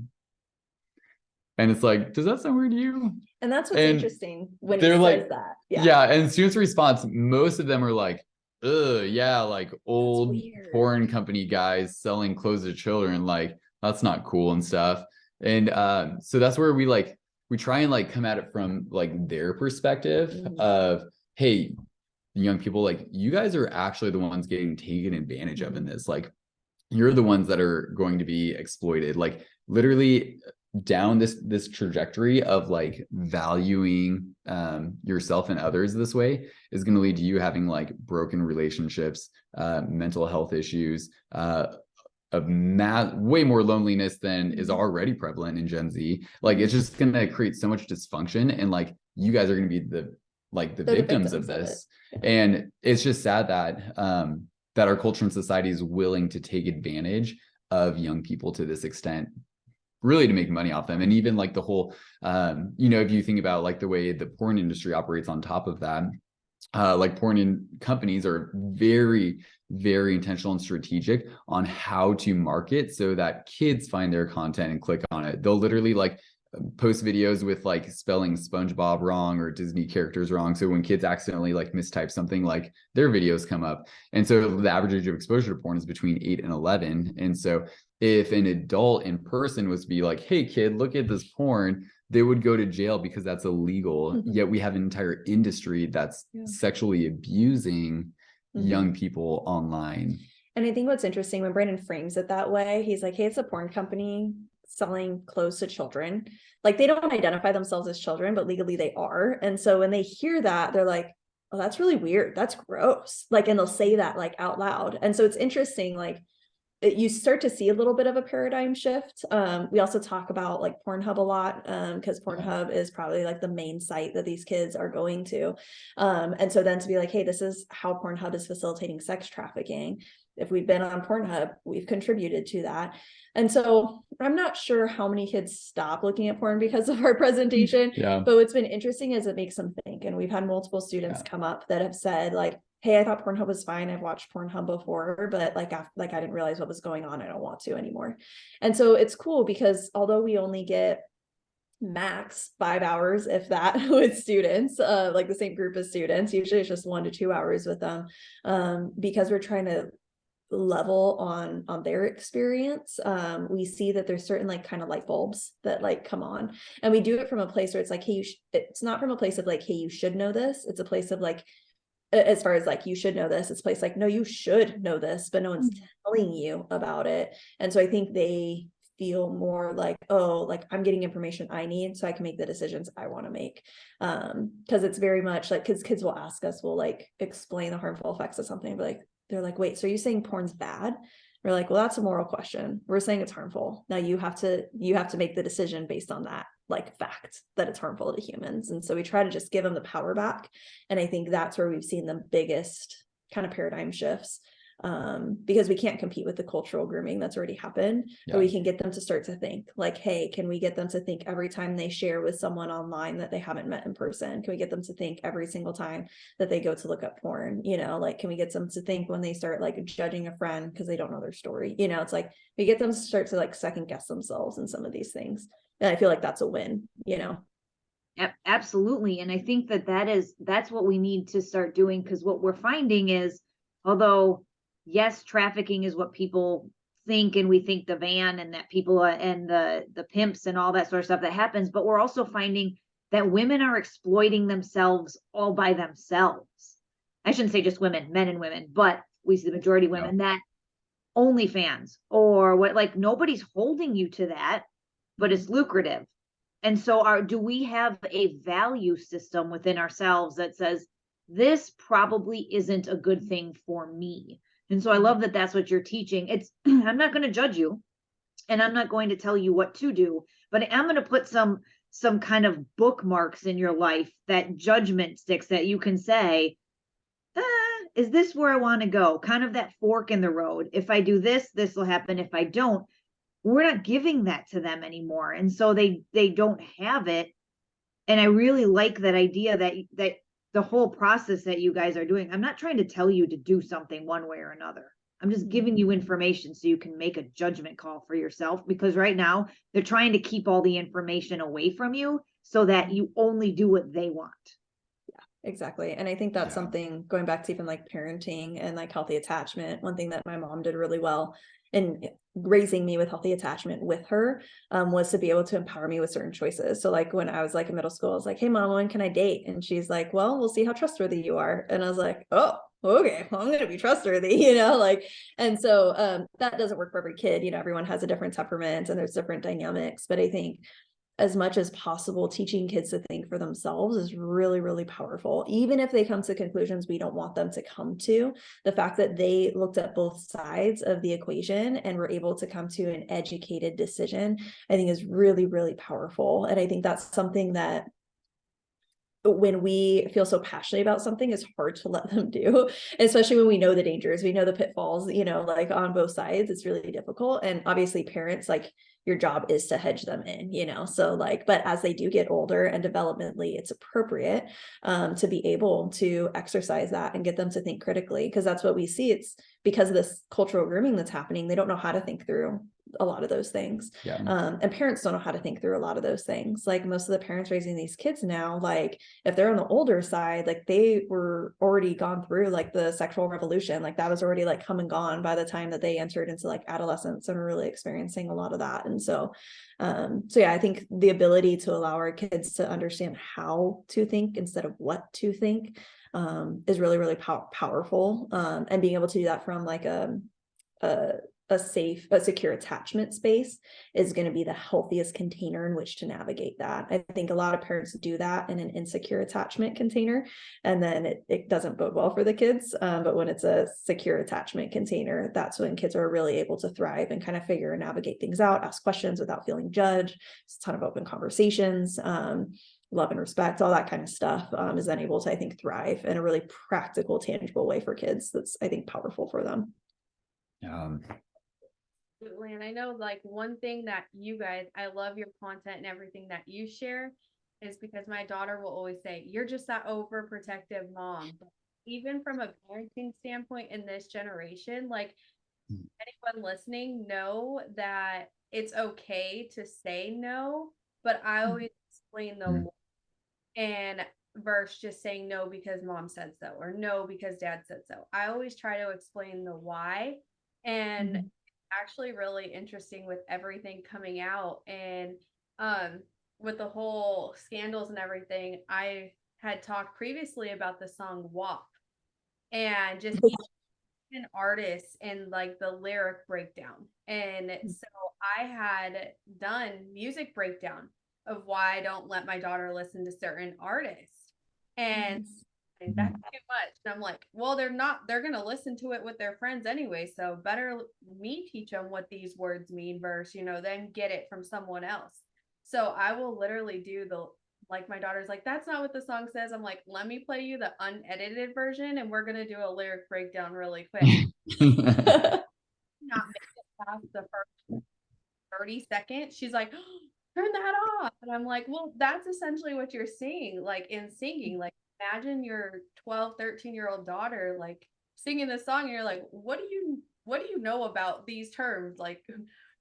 And it's like, does that sound weird to you? And that's what's interesting when he they're says like, that. Yeah. And students' response, most of them are like, ugh, yeah, like old porn company guys selling clothes to children. Like, that's not cool and stuff. And so that's where we try and like come at it from like their perspective of, hey, young people, like you guys are actually the ones getting taken advantage of in this. Like, you're the ones that are going to be exploited. Like literally down this trajectory of like valuing yourself and others this way is going to lead to you having like broken relationships, mental health issues, way more loneliness than is already prevalent in Gen Z. Like it's just going to create so much dysfunction, and like you guys are going to be the victims of this. And it's just sad that that our culture and society is willing to take advantage of young people to this extent, really to make money off them. And even like the whole, if you think about like the way the porn industry operates on top of that, like companies are very, very intentional and strategic on how to market so that kids find their content and click on it. They'll literally like post videos with like spelling SpongeBob wrong or Disney characters wrong. So when kids accidentally like mistype something, like their videos come up. And so the average age of exposure to porn is between 8 and 11. And so if an adult in person was to be like, hey kid, look at this porn, they would go to jail because that's illegal. Yet we have an entire industry that's sexually abusing young people online. And I think what's interesting when Brandon frames it that way, he's like, hey, it's a porn company selling clothes to children. Like they don't identify themselves as children, but legally they are. And so when they hear that, they're like, oh, that's really weird. That's gross. Like, and they'll say that like out loud. And so it's interesting, like you start to see a little bit of a paradigm shift. We also talk about like Pornhub a lot because Pornhub is probably like the main site that these kids are going to. And so then to be like, hey, this is how Pornhub is facilitating sex trafficking. If we've been on Pornhub, we've contributed to that. And so I'm not sure how many kids stop looking at porn because of our presentation, but what's been interesting is it makes them think. And we've had multiple students come up that have said like, hey, I thought Pornhub was fine. I've watched Pornhub before, but like I didn't realize what was going on. I don't want to anymore. And so it's cool because although we only get max 5 hours, if that, with students, like the same group of students, usually it's just 1 to 2 hours with them, because we're trying to level on their experience. We see that there's certain like kind of light bulbs that like come on, and we do it from a place where it's like, hey, it's not from a place of like, hey, you should know this. It's a place of like, as far as like, you should know this, it's a place like, no, you should know this, but no one's telling you about it. And so I think they feel more like, oh, like I'm getting information I need so I can make the decisions I want to make. Because it's very much like, because kids will ask us, we'll like explain the harmful effects of something, but like they're like, wait, so are you saying porn's bad? We're like, well, that's a moral question. We're saying it's harmful. Now you have to make the decision based on that like fact that it's harmful to humans. And so we try to just give them the power back. And I think that's where we've seen the biggest kind of paradigm shifts, because we can't compete with the cultural grooming that's already happened, but we can get them to start to think like, hey, can we get them to think every time they share with someone online that they haven't met in person? Can we get them to think every single time that they go to look up porn? Like, can we get them to think when they start like judging a friend because they don't know their story? It's like we get them to start to like second guess themselves in some of these things. And I feel like that's a win, Absolutely. And I think that's what we need to start doing, because what we're finding is, although yes, trafficking is what people think, and we think the van and that people and the pimps and all that sort of stuff that happens, but we're also finding that women are exploiting themselves all by themselves. I shouldn't say just women, men and women, but we see the majority of women that OnlyFans or what, like nobody's holding you to that, but it's lucrative. And so do we have a value system within ourselves that says this probably isn't a good thing for me? And so I love that that's what you're teaching. I'm not going to judge you, and I'm not going to tell you what to do, but I'm going to put some kind of bookmarks in your life, that judgment sticks that you can say, is this where I want to go? Kind of that fork in the road. If I do this, this will happen. If I don't, we're not giving that to them anymore. And so they don't have it. And I really like that idea that the whole process that you guys are doing, I'm not trying to tell you to do something one way or another. I'm just giving you information so you can make a judgment call for yourself, because right now they're trying to keep all the information away from you so that you only do what they want. Exactly. And I think that's something, going back to even like parenting and like healthy attachment, one thing that my mom did really well in raising me with healthy attachment with her, was to be able to empower me with certain choices. So like when I was like in middle school, I was like, hey mom, when can I date? And she's like, well, we'll see how trustworthy you are. And I was like, oh, okay, well, I'm going to be trustworthy, like, and so that doesn't work for every kid. Everyone has a different temperament and there's different dynamics, but I think as much as possible, teaching kids to think for themselves is really, really powerful. Even if they come to conclusions we don't want them to come to, the fact that they looked at both sides of the equation and were able to come to an educated decision, I think is really, really powerful. And I think that's something that when we feel so passionate about something, it's hard to let them do, especially when we know the dangers, we know the pitfalls, like on both sides, it's really difficult. And obviously parents, like, your job is to hedge them in, so like, but as they do get older and developmentally, it's appropriate to be able to exercise that and get them to think critically, because that's what we see. It's because of this cultural grooming that's happening. They don't know how to think through a lot of those things. And parents don't know how to think through a lot of those things. Like most of the parents raising these kids now, like if they're on the older side, like they were already gone through like the sexual revolution, like that was already like come and gone by the time that they entered into like adolescence and were really experiencing a lot of that. And so yeah, I think the ability to allow our kids to understand how to think instead of what to think is really, really powerful. And being able to do that from like a secure attachment space is going to be the healthiest container in which to navigate that. I think a lot of parents do that in an insecure attachment container, and then it doesn't bode well for the kids. But when it's a secure attachment container, that's when kids are really able to thrive and kind of figure and navigate things out, ask questions without feeling judged. It's a ton of open conversations, love and respect, all that kind of stuff, is then able to, I think, thrive in a really practical, tangible way for kids. That's, I think, powerful for them. Absolutely. And I know like one thing that you guys, I love your content and everything that you share, is because my daughter will always say, you're just that overprotective mom. But even from a parenting standpoint in this generation, like anyone listening, know that it's okay to say no, but I always explain the and verse just saying no because mom said so, or no because dad said so. I always try to explain the why. And actually really interesting with everything coming out and with the whole scandals and everything. I had talked previously about the song WAP and just an artist and like the lyric breakdown. And so I had done music breakdown of why I don't let my daughter listen to certain artists. And that's too much. And I'm like, well, they're going to listen to it with their friends anyway. So better me teach them what these words mean versus, then get it from someone else. So I will literally do like my daughter's like, that's not what the song says. I'm like, let me play you the unedited version and we're going to do a lyric breakdown really quick. Not make it past the first 30 seconds. She's like, oh, turn that off. And I'm like, well, that's essentially what you're seeing, like in singing. Like imagine your 12, 13-year-old daughter like singing this song and you're like, what do you know about these terms? Like,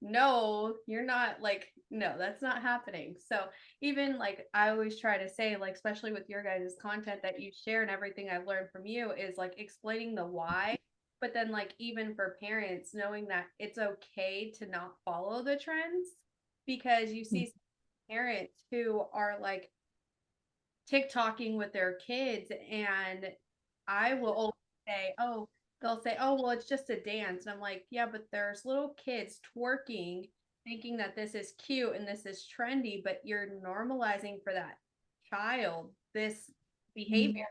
no, you're not, like, no, that's not happening. So even like I always try to say, like, especially with your guys' content that you share and everything I've learned from you is like explaining the why. But then like even for parents, knowing that it's okay to not follow the trends, because you see parents who are like TikToking with their kids, and I will always say, oh, they'll say, oh, well, it's just a dance. And I'm like, yeah, but there's little kids twerking, thinking that this is cute and this is trendy, but you're normalizing for that child this behavior.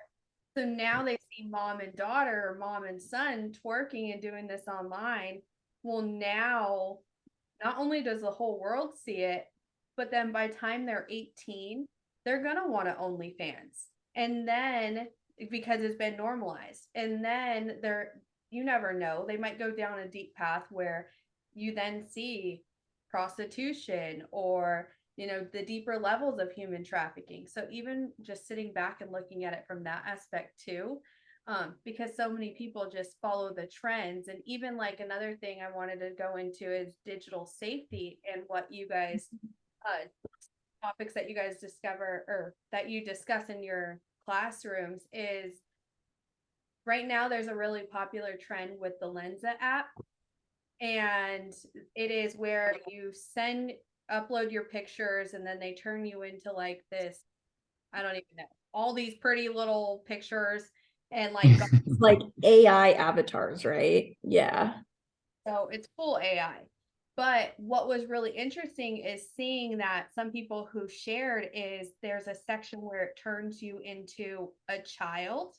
So now they see mom and daughter or mom and son twerking and doing this online. Well, now not only does the whole world see it, but then by the time they're 18, they're going to want to OnlyFans. And then because it's been normalized. And then you never know, they might go down a deep path where you then see prostitution or the deeper levels of human trafficking. So even just sitting back and looking at it from that aspect too, because so many people just follow the trends. And even like another thing I wanted to go into is digital safety, and what you guys topics that you guys discover or that you discuss in your classrooms is right now there's a really popular trend with the Lensa app, and it is where you upload your pictures and then they turn you into like this, I don't even know, all these pretty little pictures and like like AI avatars, right? Yeah. so it's full AI. But what was really interesting is seeing that some people who shared is there's a section where it turns you into a child.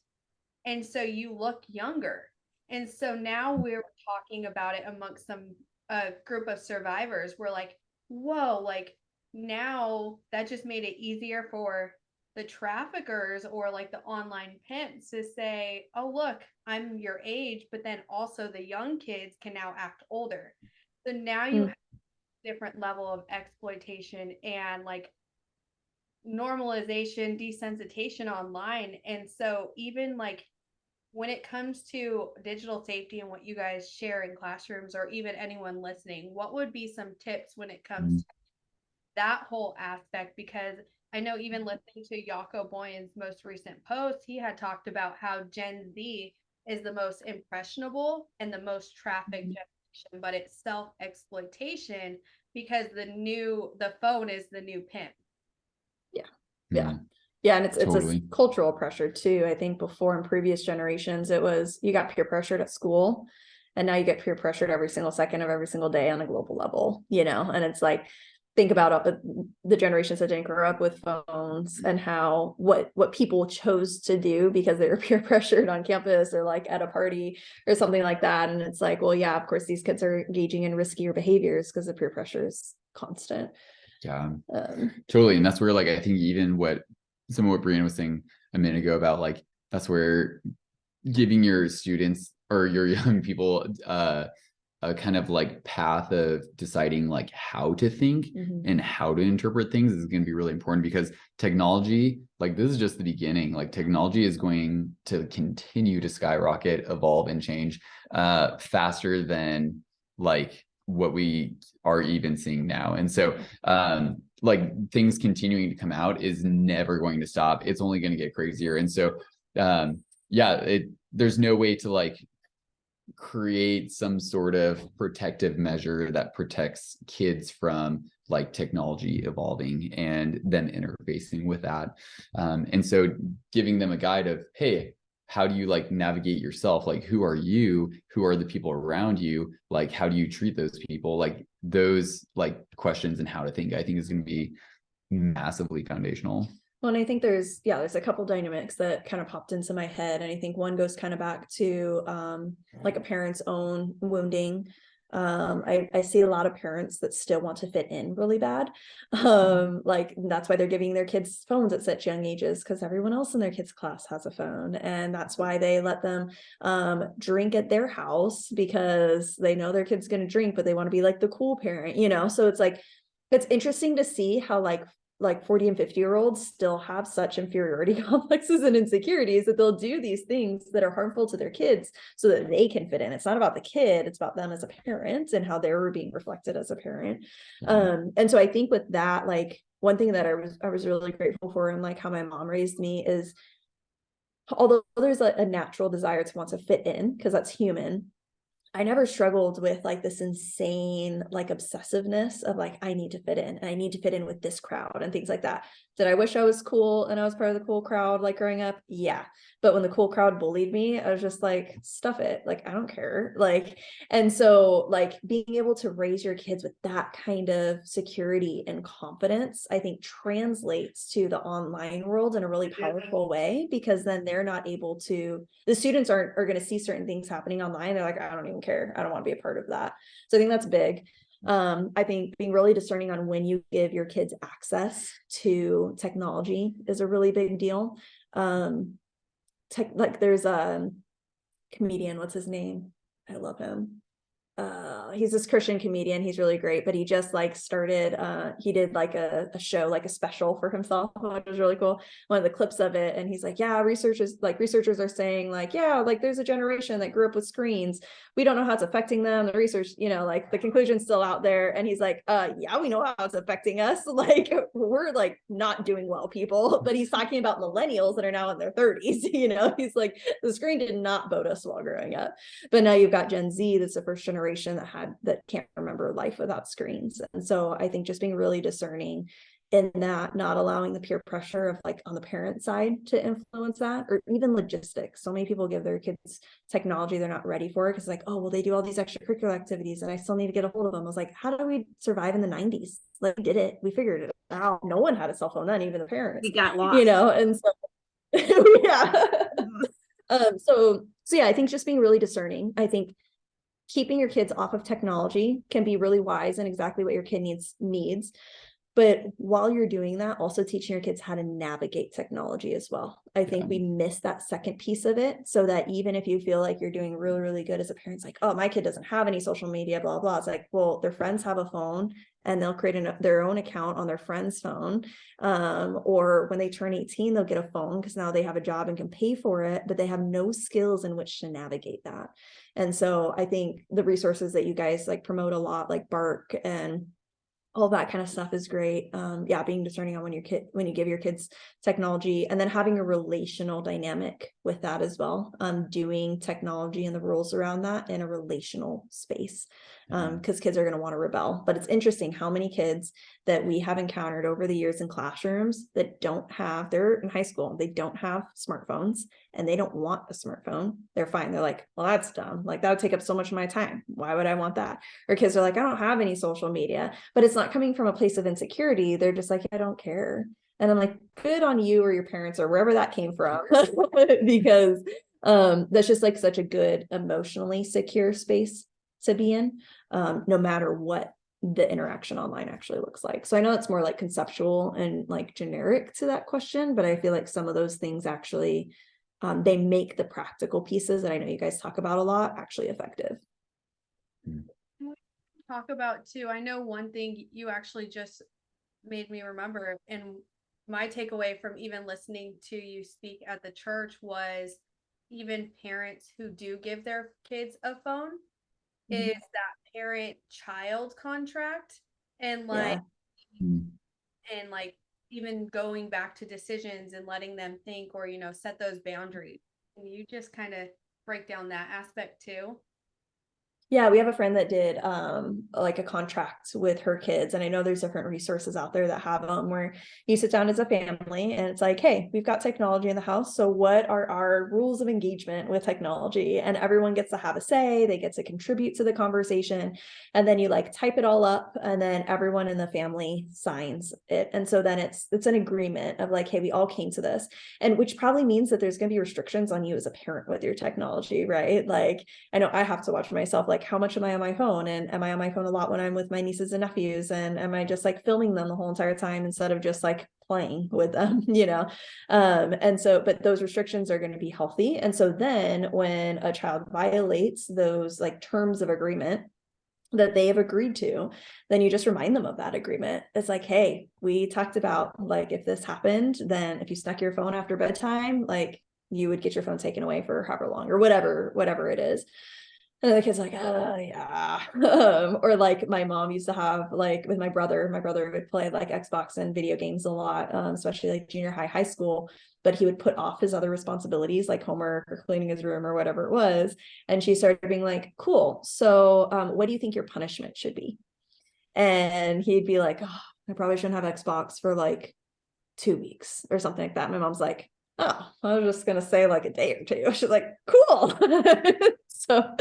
And so you look younger. And so now we're talking about it amongst a group of survivors. We're like, whoa, like now that just made it easier for the traffickers or like the online pimps to say, oh, look, I'm your age, but then also the young kids can now act older. So now you have a different level of exploitation and like normalization, desensitization online. And so even like when it comes to digital safety and what you guys share in classrooms, or even anyone listening, what would be some tips when it comes to that whole aspect? Because I know even listening to Jaco Boyen's most recent post, he had talked about how Gen Z is the most impressionable and the most trafficked generation, but it's self-exploitation because the phone is the new pimp. Yeah. Yeah. And it's Totally. a cultural pressure too. I think before in previous generations, it was, you got peer pressured at school, and now you get peer pressured every single second of every single day on a global level, and it's like, think about the generations that didn't grow up with phones and how, what people chose to do because they were peer pressured on campus or like at a party or something like that. And it's like, well, yeah, of course these kids are engaging in riskier behaviors because the peer pressure is constant. Yeah, totally. And that's where, like, I think even some of what Breanna was saying a minute ago about, like, that's where giving your students or your young people a kind of like path of deciding like how to think and how to interpret things is going to be really important, because technology, like, this is just the beginning. Like, technology is going to continue to skyrocket, evolve, and change faster than like what we are even seeing now. And so like, things continuing to come out is never going to stop. It's only going to get crazier. And so yeah, there's no way to like create some sort of protective measure that protects kids from like technology evolving and them interfacing with that. And so giving them a guide of, hey, how do you like navigate yourself? Like, who are you? Who are the people around you? Like, how do you treat those people? Like, those like questions and how to think, I think, is going to be massively foundational. Well, and I think there's a couple dynamics that kind of popped into my head. And I think one goes kind of back to like a parent's own wounding. I see a lot of parents that still want to fit in really bad. Like, that's why they're giving their kids phones at such young ages, because everyone else in their kids' class has a phone. And that's why they let them drink at their house, because they know their kid's going to drink, but they want to be like the cool parent, So it's like, it's interesting to see how like 40 and 50-year-olds still have such inferiority complexes and insecurities that they'll do these things that are harmful to their kids so that they can fit in. It's not about the kid, it's about them as a parent and how they're being reflected as a parent. And so I think with that, like, one thing that I was really grateful for, and like how my mom raised me, is although there's a natural desire to want to fit in, because that's human, I never struggled with like this insane like obsessiveness of like, I need to fit in and I need to fit in with this crowd and things like that. Did I wish I was cool and I was part of the cool crowd like growing up? Yeah. But when the cool crowd bullied me, I was just like, stuff it. Like, I don't care. Like, and so like being able to raise your kids with that kind of security and confidence, I think translates to the online world in a really powerful way, because then they're not able to, the students are going to see certain things happening online. They're like, I don't even care. I don't want to be a part of that. So I think that's big. I think being really discerning on when you give your kids access to technology is a really big deal. Like, there's a comedian, what's his name? I love him. he's this Christian comedian. He's really great, but he just like started, he did like a show, like a special for himself, which was really cool. One of the clips of it. And he's like, yeah, researchers are saying like, yeah, like there's a generation that grew up with screens. We don't know how it's affecting them. The research, you know, like the conclusion's still out there. And he's like, yeah, we know how it's affecting us. Like we're like not doing well, people. But he's talking about millennials that are now in their 30s. You know, he's like, the screen did not bode us well growing up. But now you've got Gen Z, that's the first generation that can't remember life without screens. And so I think just being really discerning in that, not allowing the peer pressure of like on the parent side to influence that, or even logistics. So many people give their kids technology they're not ready for, because like, oh, well, they do all these extracurricular activities and I still need to get a hold of them. I was like, how do we survive in the 90s? Like, we did it. We figured it out. No one had a cell phone then, even the parents. We got lost. You know, and so yeah. So yeah, I think just being really discerning. I think keeping your kids off of technology can be really wise and exactly what your kid needs. But while you're doing that, also teaching your kids how to navigate technology as well. I think we miss that second piece of it, so that even if you feel like you're doing really, really good as a parent, it's like, oh, my kid doesn't have any social media, blah, blah. It's like, well, their friends have a phone and they'll create their own account on their friend's phone. Or when they turn 18, they'll get a phone because now they have a job and can pay for it, but they have no skills in which to navigate that. And so I think the resources that you guys like promote a lot, like Bark and all that kind of stuff, is great. Yeah, being discerning on when you give your kids technology, and then having a relational dynamic with that as well. Doing technology and the rules around that in a relational space, because kids are going to want to rebel. But it's interesting how many kids that we have encountered over the years in classrooms that they're in high school, they don't have smartphones and they don't want a smartphone. They're fine. They're like, well, that's dumb. Like that would take up so much of my time. Why would I want that? Or kids are like, I don't have any social media, but it's not coming from a place of insecurity. They're just like, I don't care. And I'm like, good on you or your parents or wherever that came from, because that's just like such a good emotionally secure space to be in, no matter what the interaction online actually looks like. So I know it's more like conceptual and like generic to that question, but I feel like some of those things actually, they make the practical pieces that I know you guys talk about a lot actually effective. Talk about too, I know one thing you actually just made me remember, and my takeaway from even listening to you speak at the church was, even parents who do give their kids a phone, is that parent-child contract, and like and like even going back to decisions and letting them think, or set those boundaries. Can you just kind of break down that aspect too? Yeah, we have a friend that did like a contract with her kids. And I know there's different resources out there that have them, where you sit down as a family and it's like, hey, we've got technology in the house. So what are our rules of engagement with technology? And everyone gets to have a say. They get to contribute to the conversation. And then you like type it all up, and then everyone in the family signs it. And so then it's an agreement of like, hey, we all came to this. And which probably means that there's going to be restrictions on you as a parent with your technology, right? Like, I know I have to watch myself, like, how much am I on my phone? And am I on my phone a lot when I'm with my nieces and nephews? And am I just like filming them the whole entire time instead of just like playing with them, And so, but those restrictions are going to be healthy. And so then when a child violates those like terms of agreement that they have agreed to, then you just remind them of that agreement. It's like, hey, we talked about like, if this happened, then if you snuck your phone after bedtime, like you would get your phone taken away for however long or whatever it is. And the kid's like, oh yeah. Or like my mom used to have, like with my brother would play like Xbox and video games a lot, especially like junior high school, but he would put off his other responsibilities like homework or cleaning his room or whatever it was. And she started being like, cool. So what do you think your punishment should be? And he'd be like, oh, I probably shouldn't have Xbox for like 2 weeks or something like that. My mom's like, oh, I was just going to say like a day or two. She's like, cool. So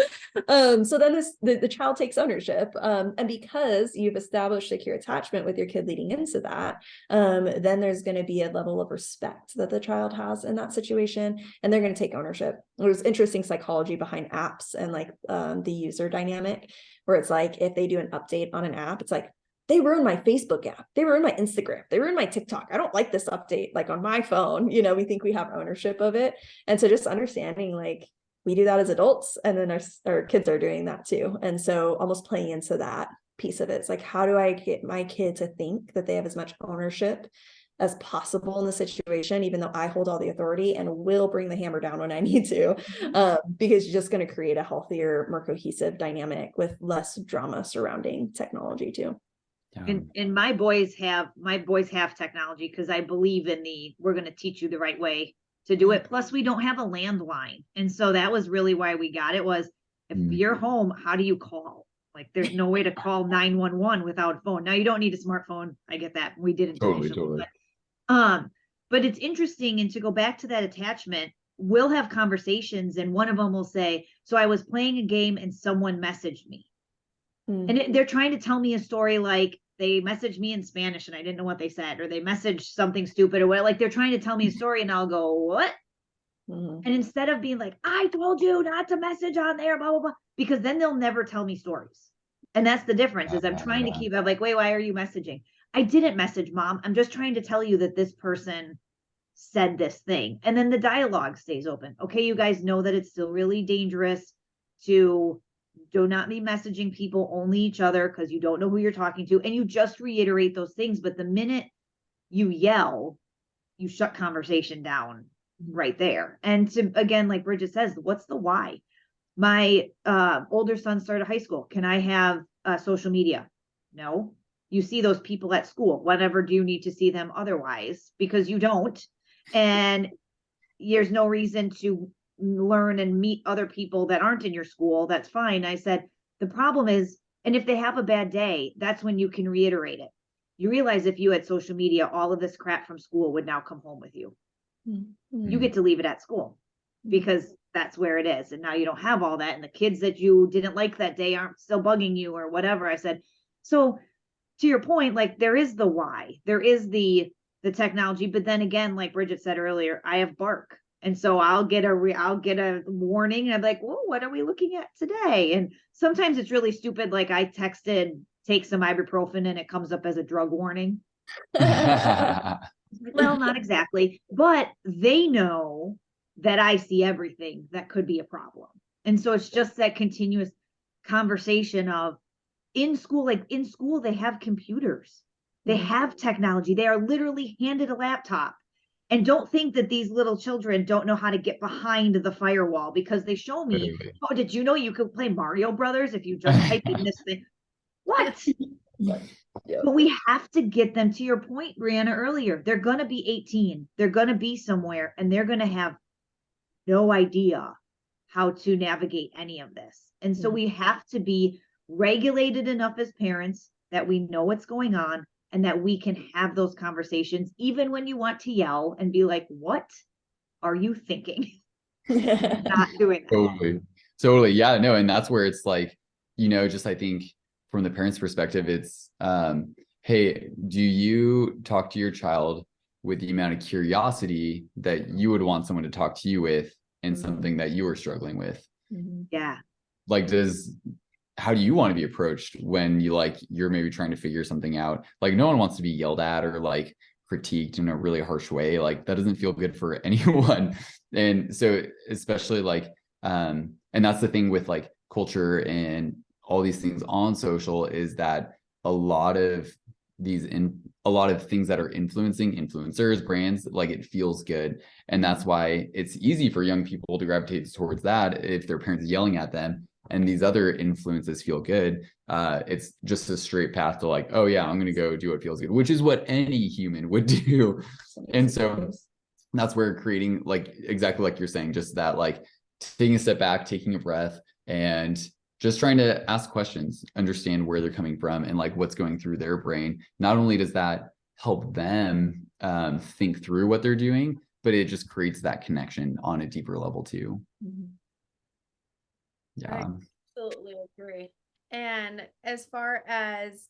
then the child takes ownership. And because you've established secure attachment with your kid leading into that, then there's going to be a level of respect that the child has in that situation, and they're going to take ownership. There's interesting psychology behind apps and like the user dynamic, where it's like, if they do an update on an app, it's like, they ruined my Facebook app. They ruined my Instagram. They ruined my TikTok. I don't like this update, like on my phone, we think we have ownership of it. And so just understanding like, we do that as adults, and then our kids are doing that too. And so almost playing into that piece of it, it's like, how do I get my kid to think that they have as much ownership as possible in the situation, even though I hold all the authority and will bring the hammer down when I need to, because you're just going to create a healthier, more cohesive dynamic with less drama surrounding technology too. Yeah. And my boys have technology, because I believe in we're going to teach you the right way to do it. Plus, we don't have a landline. And so that was really why we got it, was if you're home, how do you call? Like, there's no way to call 911 without a phone. Now, you don't need a smartphone. I get that. We didn't Totally. But it's interesting. And to go back to that attachment, we'll have conversations, and one of them will say, so I was playing a game and someone messaged me. And they're trying to tell me a story, like they messaged me in Spanish and I didn't know what they said, or they messaged something stupid or what. Like, they're trying to tell me a story, and I'll go, what? And instead of being like, I told you not to message on there, blah, blah, blah, because then they'll never tell me stories. And that's the difference, is I'm trying to keep, I'm like, wait, why are you messaging? I didn't message, Mom. I'm just trying to tell you that this person said this thing. And then the dialogue stays open. Okay, you guys know that it's still really dangerous to do not be messaging people, only each other, because you don't know who you're talking to. And you just reiterate those things. But the minute you yell, you shut conversation down right there. And to, again, like Bridget says, what's the why? My older son started high school. Can I have social media? No. You see those people at school. Whenever do you need to see them otherwise? Because you don't. And there's no reason to learn and meet other people that aren't in your school. That's fine. I said, the problem is, and if they have a bad day, that's when you can reiterate it. You realize if you had social media, all of this crap from school would now come home with you. You get to leave it at school, because that's where it is. And now you don't have all that. And the kids that you didn't like that day aren't still bugging you or whatever. I said, so to your point, like, there is the why, there is the technology. But then again, like Bridget said earlier, I have Bark. And so I'll get a warning, and I'm like, whoa, what are we looking at today? And sometimes it's really stupid. Like, I texted, take some ibuprofen, and it comes up as a drug warning. Well, not exactly, but they know that I see everything that could be a problem. And so it's just that continuous conversation of, in school, they have computers, they have technology, they are literally handed a laptop. And don't think that these little children don't know how to get behind the firewall, because they show me, oh, did you know you could play Mario Brothers if you just type in this thing? What? But we have to get them, to your point, Breanna, earlier. They're going to be 18. They're going to be somewhere, and they're going to have no idea how to navigate any of this. And so we have to be regulated enough as parents that we know what's going on, and that we can have those conversations, even when you want to yell and be like, what are you thinking? Not doing that. Totally. Yeah, no. And that's where it's like, just, I think from the parent's perspective, it's, hey, do you talk to your child with the amount of curiosity that you would want someone to talk to you with in something that you are struggling with? Yeah. Like, how do you want to be approached when you're maybe trying to figure something out? Like, no one wants to be yelled at or like critiqued in a really harsh way. Like, that doesn't feel good for anyone. And so, especially like, and that's the thing with like culture and all these things on social, is that a lot of things that are influencing influencers, brands, like, it feels good. And that's why it's easy for young people to gravitate towards that if their parents yelling at them. And these other influences feel good. It's just a straight path to like, oh yeah, I'm going to go do what feels good, which is what any human would do. And so that's where creating, like, exactly like you're saying, just that, like, taking a step back, taking a breath, and just trying to ask questions, understand where they're coming from and like what's going through their brain. Not only does that help them think through what they're doing, but it just creates that connection on a deeper level too. Yeah, I absolutely agree. And as far as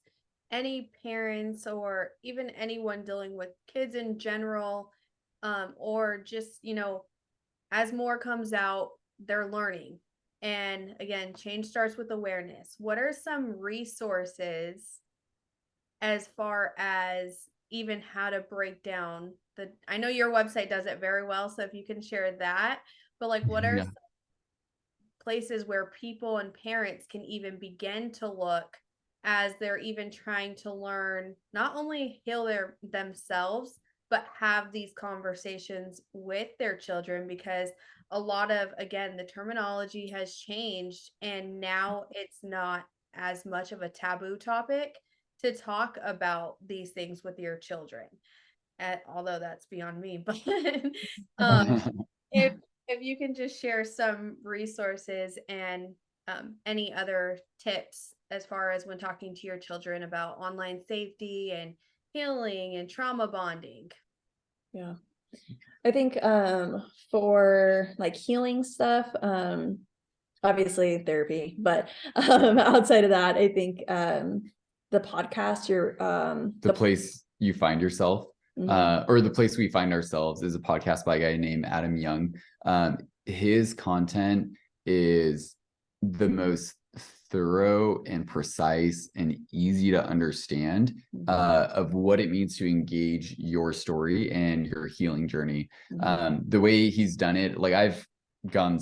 any parents or even anyone dealing with kids in general, or just, as more comes out, they're learning. And again, change starts with awareness. What are some resources as far as even how to break down I know your website does it very well, so if you can share that, but like, what are some places where people and parents can even begin to look as they're even trying to learn, not only heal themselves, but have these conversations with their children, because a lot of, again, the terminology has changed and now it's not as much of a taboo topic to talk about these things with your children. Although that's beyond me, but if you can just share some resources and any other tips as far as when talking to your children about online safety and healing and trauma bonding. Yeah. I think for like healing stuff, obviously therapy, but outside of that, I think the podcast, the place you find yourself, or the place we find ourselves, is a podcast by a guy named Adam Young. His content is the most thorough and precise and easy to understand of what it means to engage your story and your healing journey. The way he's done it, like I've gotten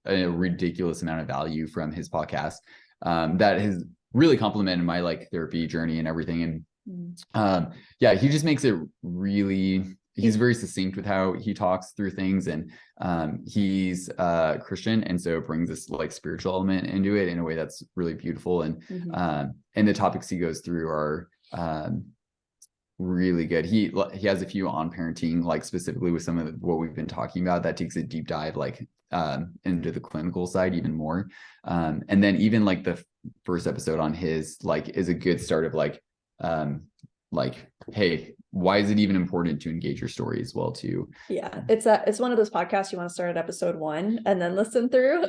a ridiculous amount of value from his podcast that has really complemented my like therapy journey and everything. And yeah, he just makes it really, he's very succinct with how he talks through things, and he's Christian, and so it brings this like spiritual element into it in a way that's really beautiful. And the topics he goes through are really good. He has a few on parenting, like specifically with some of what we've been talking about, that takes a deep dive like into the clinical side even more. And then even like the first episode on his like is a good start of like, hey, why is it even important to engage your story as well too? Yeah, it's one of those podcasts you want to start at episode 1 and then listen through,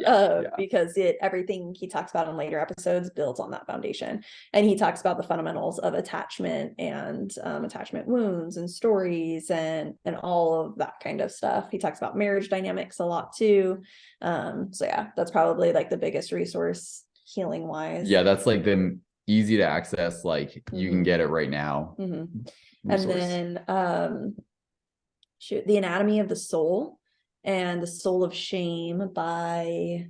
because everything he talks about in later episodes builds on that foundation. And he talks about the fundamentals of attachment and attachment wounds and stories and all of that kind of stuff. He talks about marriage dynamics a lot too. So yeah, that's probably like the biggest resource healing wise. Yeah, that's like the easy to access, like you can get it right now. And then The Anatomy of the Soul and The Soul of Shame by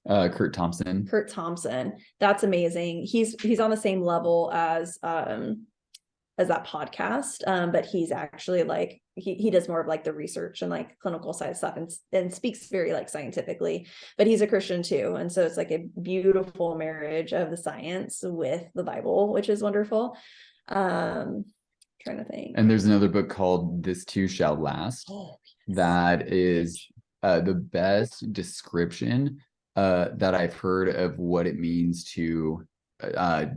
Kurt Thompson. That's amazing. He's on the same level as that podcast, but he's actually like he does more of like the research and like clinical side stuff and speaks very like scientifically, but he's a Christian too, and so it's like a beautiful marriage of the science with the Bible, which is wonderful. Trying to think. And there's another book called This Too Shall Last. That is the best description that I've heard of what it means to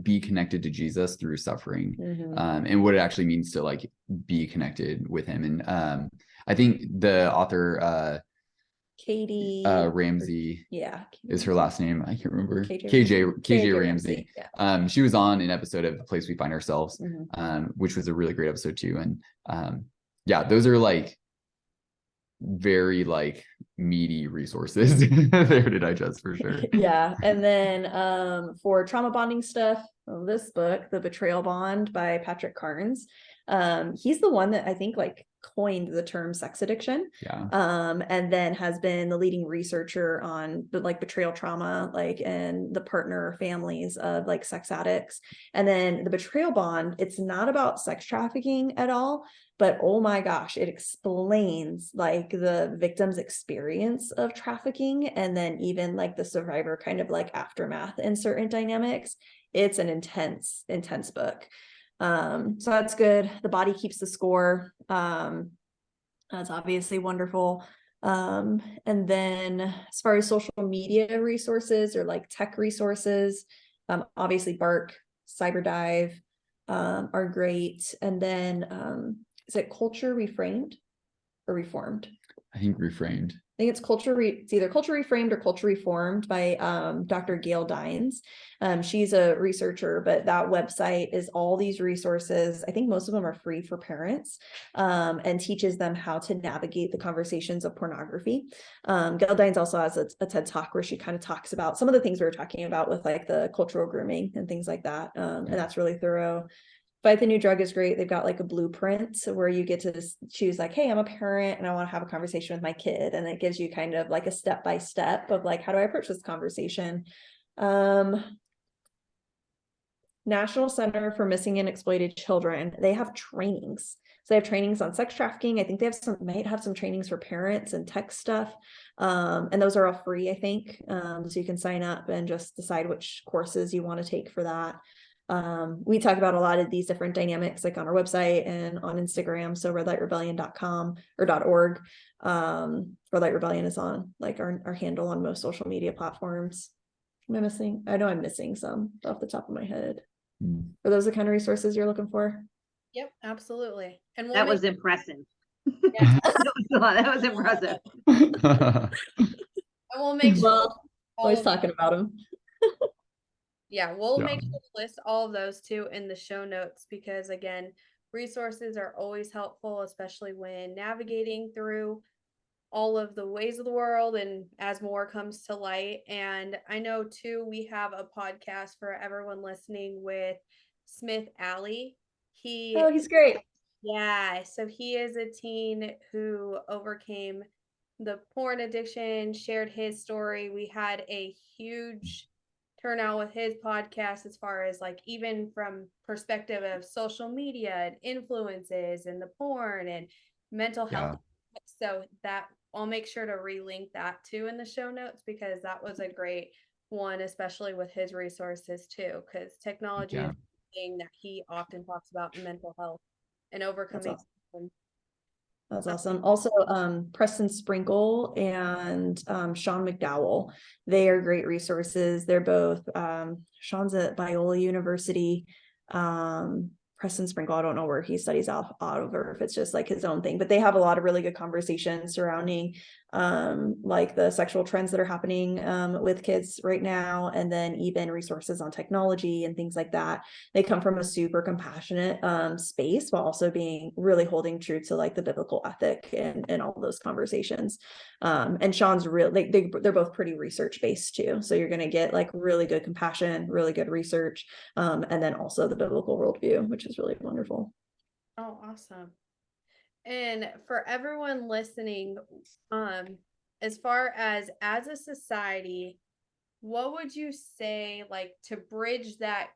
be connected to Jesus through suffering, and what it actually means to like be connected with him. And I think the author Katie Ramsey, is her last name. I can't remember. KJ Ramsey. Yeah. She was on an episode of The Place We Find Ourselves, which was a really great episode too. And yeah, those are like very like meaty resources there to digest for sure. Yeah. And then for trauma bonding stuff, this book, The Betrayal Bond by Patrick Carnes, he's the one that I think like coined the term sex addiction, and then has been the leading researcher on the like betrayal trauma, like and the partner families of like sex addicts. And then the betrayal bond, it's not about sex trafficking at all, but oh my gosh, it explains like the victim's experience of trafficking, and then even like the survivor kind of like aftermath in certain dynamics. It's an intense book. So that's good. The Body Keeps the Score. That's obviously wonderful. And then as far as social media resources or like tech resources, obviously Bark, Cyberdive are great. And then is it Culture Reframed or Reformed? I think Reframed. I think it's either Culture Reframed or Culture Reformed by Dr. Gail Dines. She's a researcher, but that website is all these resources. I think most of them are free for parents, and teaches them how to navigate the conversations of pornography. Gail Dines also has a TED Talk where she kind of talks about some of the things we were talking about with like the cultural grooming and things like that. And that's really thorough. Fight the New Drug is great. They've got like a blueprint where you get to choose like, hey, I'm a parent and I want to have a conversation with my kid. And it gives you kind of like a step-by-step of like, how do I approach this conversation? National Center for Missing and Exploited Children, they have trainings. So they have trainings on sex trafficking. I think they have might have some trainings for parents and tech stuff. And those are all free, I think. So you can sign up and just decide which courses you want to take for that. We talk about a lot of these different dynamics like on our website and on Instagram. So redlightrebellion.com or .org. Red Light Rebellion is on like our handle on most social media platforms. Am I missing? I know I'm missing some off the top of my head. Are those the kind of resources you're looking for? Yep, absolutely. And that was impressive. Yeah. That was impressive. And we'll make sure always talking about them. Yeah, we'll make sure to list all of those too in the show notes, because again, resources are always helpful, especially when navigating through all of the ways of the world and as more comes to light. And I know too, we have a podcast for everyone listening with Smith Alley. He's great. Yeah, so he is a teen who overcame the porn addiction, shared his story. We had a huge turnout with his podcast as far as like even from perspective of social media and influences and the porn and mental health. So that I'll make sure to relink that too in the show notes, because that was a great one, especially with his resources too, because technology is thing that he often talks about in mental health and overcoming. That's awesome. Also, Preston Sprinkle and Sean McDowell, they are great resources. They're both, Sean's at Biola University. Preston Sprinkle, I don't know where he studies out of, or if it's just like his own thing, but they have a lot of really good conversations surrounding like the sexual trends that are happening with kids right now, and then even resources on technology and things like that. They come from a super compassionate space, while also being really holding true to like the biblical ethic and all those conversations. And Sean's they're both pretty research based too, so you're going to get like really good compassion, really good research, and then also the biblical worldview, which is really wonderful. Oh, awesome. And for everyone listening, as far as a society, what would you say like to bridge that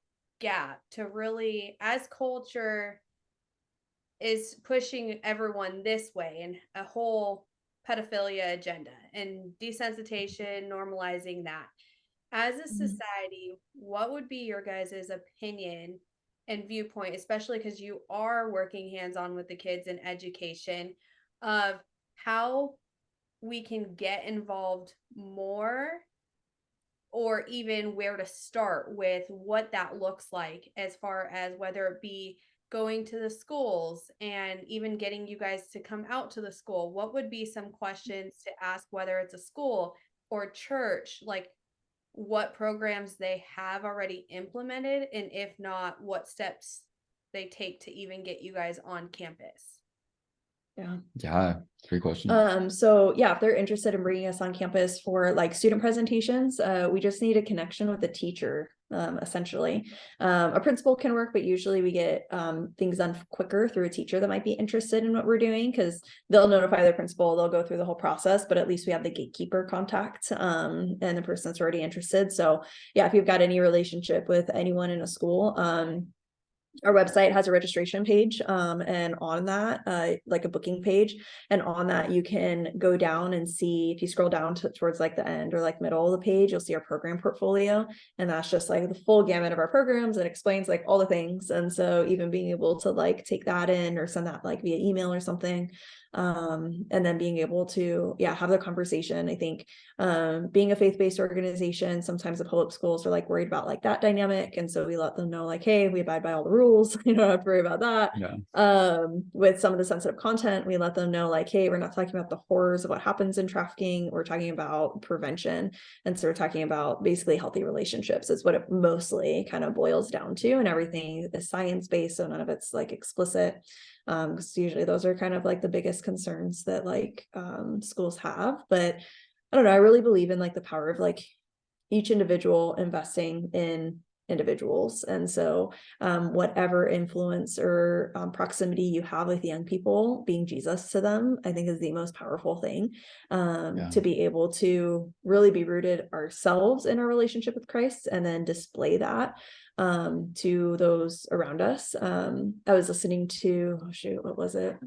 gap to really, as culture is pushing everyone this way and a whole pedophilia agenda and desensitization, normalizing that, as a society, what would be your guys' opinion and viewpoint, especially because you are working hands-on with the kids in education, of how we can get involved more, or even where to start with what that looks like, as far as whether it be going to the schools and even getting you guys to come out to the school? What would be some questions to ask, whether it's a school or church, like what programs they have already implemented, and if not, what steps they take to even get you guys on campus? Yeah, great question. So yeah, if they're interested in bringing us on campus for like student presentations, we just need a connection with a teacher. Essentially, a principal can work, but usually we get things done quicker through a teacher that might be interested in what we're doing, because they'll notify their principal, they'll go through the whole process, but at least we have the gatekeeper contact and the person that's already interested. So yeah, if you've got any relationship with anyone in a school, our website has a registration page, and on that, like a booking page, and on that you can go down and see, if you scroll down towards like the end or like middle of the page, you'll see our program portfolio, and that's just like the full gamut of our programs and explains like all the things. And so even being able to like take that in or send that like via email or something, and then being able to have the conversation. I think being a faith-based organization, sometimes the public schools are like worried about like that dynamic, and so we let them know like, hey, we abide by all the rules, you don't have to worry about that. With some of the sensitive content, we let them know like, hey, we're not talking about the horrors of what happens in trafficking, we're talking about prevention. And so we're talking about basically healthy relationships is what it mostly kind of boils down to, and everything is science-based, so none of it's like explicit. Because usually those are kind of like the biggest concerns that like schools have. But I don't know, I really believe in like the power of like each individual investing in individuals. And so whatever influence or proximity you have with young people, being Jesus to them, I think is the most powerful thing, to be able to really be rooted ourselves in our relationship with Christ and then display that to those around us. I was listening to, what was it?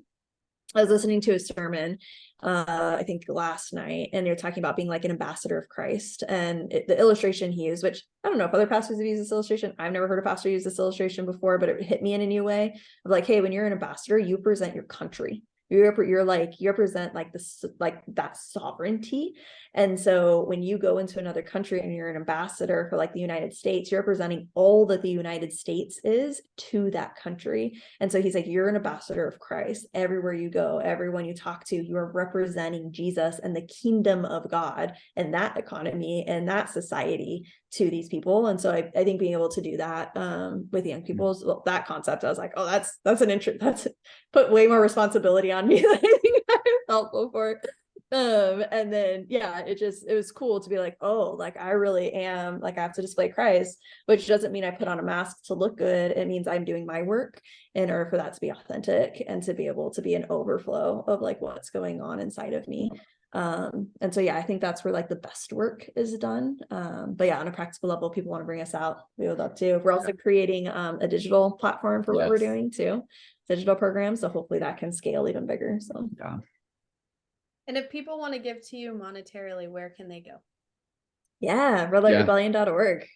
I was listening to a sermon, I think last night, and they're talking about being like an ambassador of Christ. And the illustration he used, which I don't know if other pastors have used this illustration. I've never heard a pastor use this illustration before, but it hit me in a new way of like, hey, when you're an ambassador, you present your country. You represent like this, like that sovereignty. And so when you go into another country and you're an ambassador for like the United States, you're representing all that the United States is to that country. And so he's like, you're an ambassador of Christ. Everywhere you go, everyone you talk to, you are representing Jesus and the kingdom of God and that economy and that society to these people. And so I think being able to do that with young people, well, that concept, I was like, oh, that's an interest, that's put way more responsibility on me than I think I felt before. And then, yeah, it was cool to be like, oh, like I really am, like I have to display Christ, which doesn't mean I put on a mask to look good. It means I'm doing my work in order for that to be authentic and to be able to be an overflow of like what's going on inside of me. And so, yeah, I think that's where like the best work is done. But yeah, on a practical level, people want to bring us out. We would love to. We're also creating a digital platform for what we're doing too, digital programs. So hopefully that can scale even bigger. So yeah. And if people want to give to you monetarily, where can they go? Yeah, redlightrebellion.org.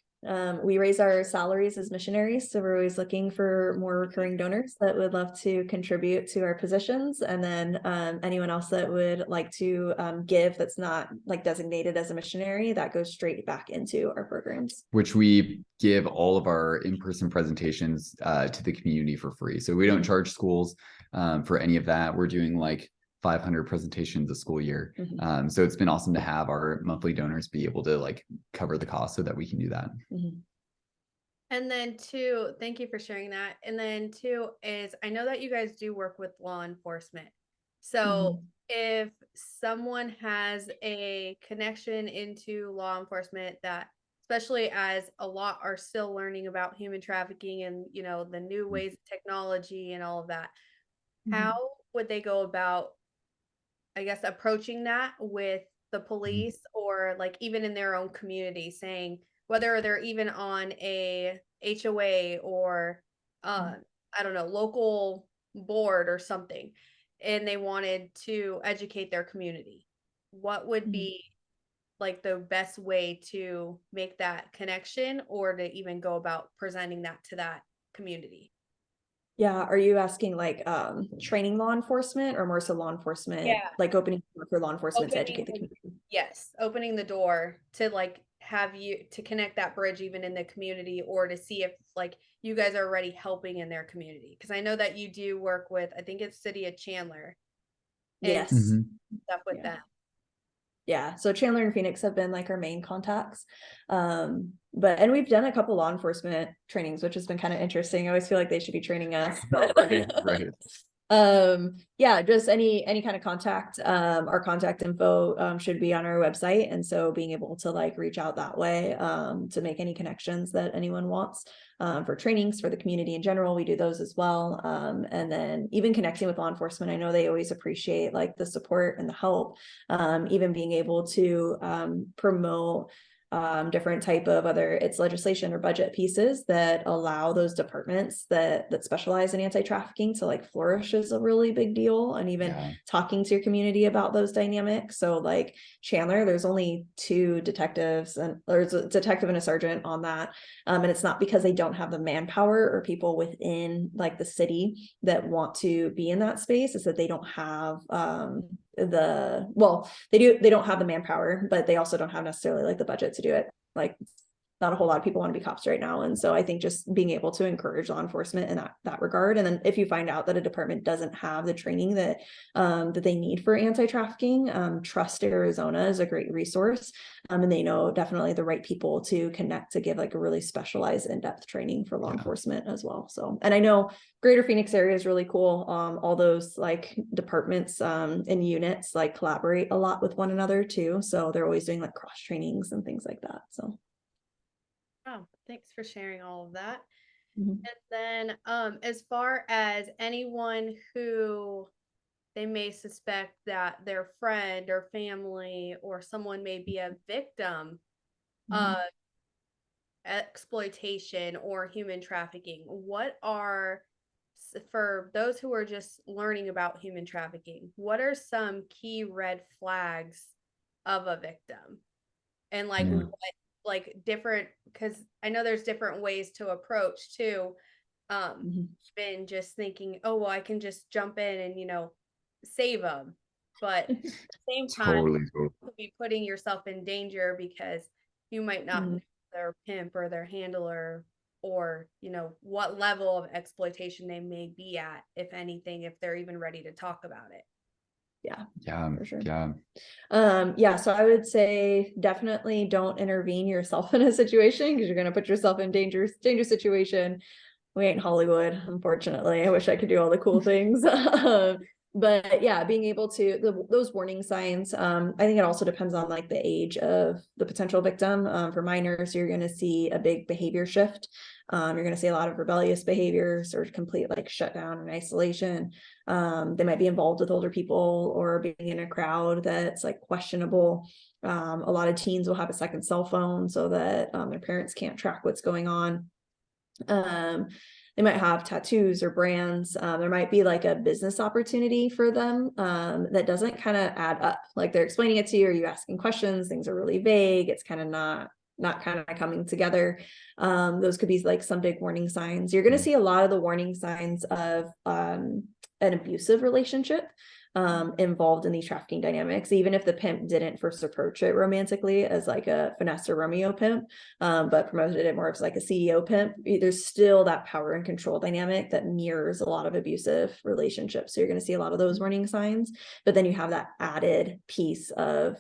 We raise our salaries as missionaries, so we're always looking for more recurring donors that would love to contribute to our positions, and then anyone else that would like to give that's not like designated as a missionary, that goes straight back into our programs, which we give all of our in-person presentations to the community for free. So we don't charge schools for any of that. We're doing like 500 presentations a school year. So it's been awesome to have our monthly donors be able to like cover the cost so that we can do that. And then two, thank you for sharing that. And then two is, I know that you guys do work with law enforcement. So if someone has a connection into law enforcement, that especially as a lot are still learning about human trafficking and, you know, the new ways of technology and all of that, how would they go about, I guess, approaching that with the police or like even in their own community, saying whether they're even on a HOA or I don't know, local board or something, and they wanted to educate their community, what would be like the best way to make that connection or to even go about presenting that to that community? Yeah. Are you asking like training law enforcement or more so law enforcement, like opening for law enforcement to educate the community? Yes. Opening the door to like have you to connect that bridge even in the community, or to see if like you guys are already helping in their community. Cause I know that you do work with, I think it's City of Chandler. Yes. Stuff with that. Yeah. So Chandler and Phoenix have been like our main contacts. And we've done a couple law enforcement trainings, which has been kind of interesting. I always feel like they should be training us. But right. Yeah, just any kind of contact. Our contact info should be on our website. And so being able to like reach out that way to make any connections that anyone wants for trainings for the community in general, we do those as well. And then even connecting with law enforcement, I know they always appreciate like the support and the help, even being able to promote different type of, whether it's legislation or budget pieces that allow those departments that specialize in anti-trafficking to like flourish is a really big deal. And even talking to your community about those dynamics. So like Chandler, there's only 2 detectives, and there's a detective and a sergeant on that. And it's not because they don't have the manpower or people within like the city that want to be in that space. It's that they don't have they don't have the manpower, but they also don't have necessarily like the budget to do it. Like not a whole lot of people want to be cops right now. And so I think just being able to encourage law enforcement in that regard. And then if you find out that a department doesn't have the training that they need for anti-trafficking, Trust Arizona is a great resource. And they know definitely the right people to connect to give like a really specialized in-depth training for law enforcement as well. So, and I know Greater Phoenix area is really cool. All those like departments and units like collaborate a lot with one another too. So they're always doing like cross trainings and things like that. So. Oh, thanks for sharing all of that. Mhm. And then as far as anyone who they may suspect that their friend or family or someone may be a victim Mhm. of exploitation or human trafficking, what are, for those who are just learning about human trafficking, what are some key red flags of a victim? And like Yeah. what, like different, because I know there's different ways to approach too. Mhm. Been just thinking, oh well, I can just jump in and save them, but at the same time, Totally. you could be putting yourself in danger because you might not know Mhm. their pimp or their handler, or what level of exploitation they may be at, if anything, if they're even ready to talk about it. Yeah, Yeah. for sure. Yeah. Yeah, so I would say definitely don't intervene yourself in a situation, because you're going to put yourself in danger situation. We ain't Hollywood, unfortunately. I wish I could do all the cool things. But yeah, being able to those warning signs, I think it also depends on like the age of the potential victim. For minors, you're going to see a big behavior shift. You're going to see a lot of rebellious behaviors or complete like shutdown and isolation. They might be involved with older people or being in a crowd that's like questionable. A lot of teens will have a second cell phone so that their parents can't track what's going on. They might have tattoos or brands. There might be like a business opportunity for them that doesn't kind of add up. Like they're explaining it to you, or you asking questions, things are really vague. It's kind of not kind of coming together. Those could be like some big warning signs. You're going to see a lot of the warning signs of an abusive relationship involved in these trafficking dynamics, even if the pimp didn't first approach it romantically as like a finesse or Romeo pimp, but promoted it more as like a CEO pimp. There's still that power and control dynamic that mirrors a lot of abusive relationships. So you're going to see a lot of those warning signs, but then you have that added piece of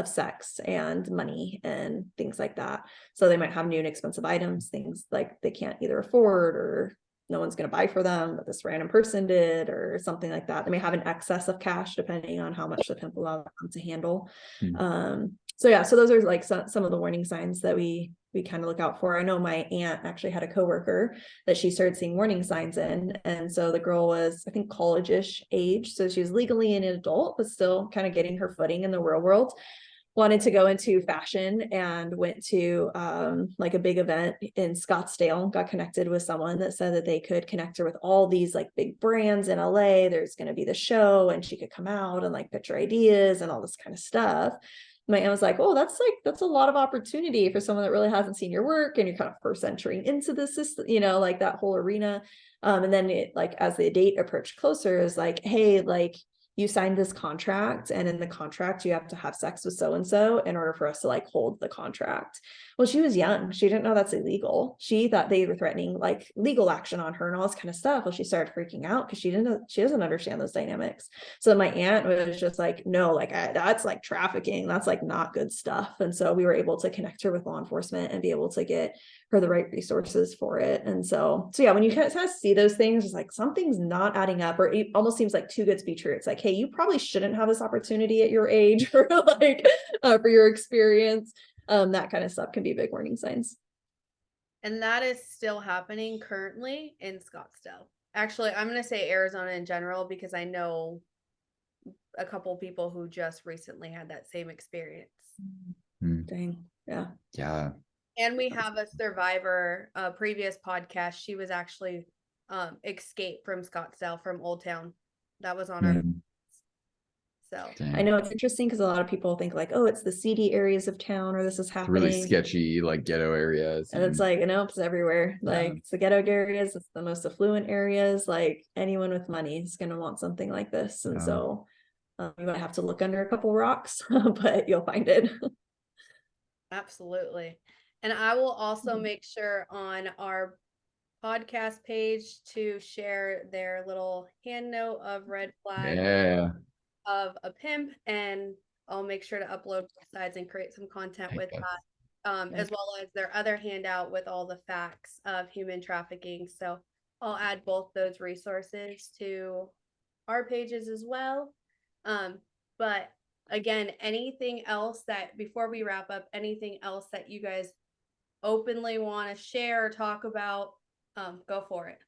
sex and money and things like that. So they might have new and expensive items, things like they can't either afford or no one's going to buy for them, but this random person did, or something like that. They may have an excess of cash depending on how much the pimp allows them to handle. So yeah, so those are like some of the warning signs that we kind of look out for. I know my aunt actually had a coworker that she started seeing warning signs in, and so the girl was, I think, college-ish age, so she was legally an adult but still kind of getting her footing in the real world. Wanted to go into fashion and went to like a big event in Scottsdale, got connected with someone that said that they could connect her with all these like big brands in LA. There's going to be the show and she could come out and like pitch her ideas and all this kind of stuff. My aunt was like, oh, that's a lot of opportunity for someone that really hasn't seen your work and you're kind of first entering into this system, like that whole arena. And then it, like, as the date approached closer, is like, hey, like, you signed this contract and in the contract you have to have sex with so-and-so in order for us to like hold the contract. Well, she was young, she didn't know that's illegal. She thought they were threatening like legal action on her and all this kind of stuff. Well, she started freaking out because she doesn't understand those dynamics. So my aunt was just like, no, like that's like trafficking, that's like not good stuff. And so we were able to connect her with law enforcement and be able to get her the right resources for it. And so yeah, when you kind of see those things, it's like something's not adding up, or it almost seems like too good to be true. It's like, hey, you probably shouldn't have this opportunity at your age, or like for your experience. That kind of stuff can be big warning signs. And that is still happening currently in Scottsdale. Actually, I'm going to say Arizona in general, because I know a couple people who just recently had that same experience. Dang. Yeah. Yeah. And we have a survivor, a previous podcast. She was actually escaped from Scottsdale, from Old Town. That was on our. So I know it's interesting because a lot of people think like, oh, it's the seedy areas of town or this is happening. Really sketchy, like ghetto areas. And it's like, it's everywhere. Like it's the ghetto areas, it's the most affluent areas. Like anyone with money is going to want something like this. And so you might have to look under a couple rocks, but you'll find it. Absolutely. And I will also make sure on our podcast page to share their little hand note of red flag of a pimp, and I'll make sure to upload both sides and create some content with that, as well as their other handout with all the facts of human trafficking. So I'll add both those resources to our pages as well. But again, anything else that, before we wrap up, anything else that you guys openly want to share or talk about, go for it.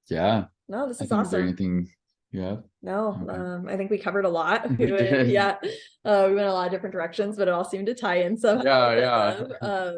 Yeah. No, this I is think, is there awesome. anything you have? No, Okay. I think we covered a lot. We did. Yeah, we went a lot of different directions, but it all seemed to tie in somehow. Yeah.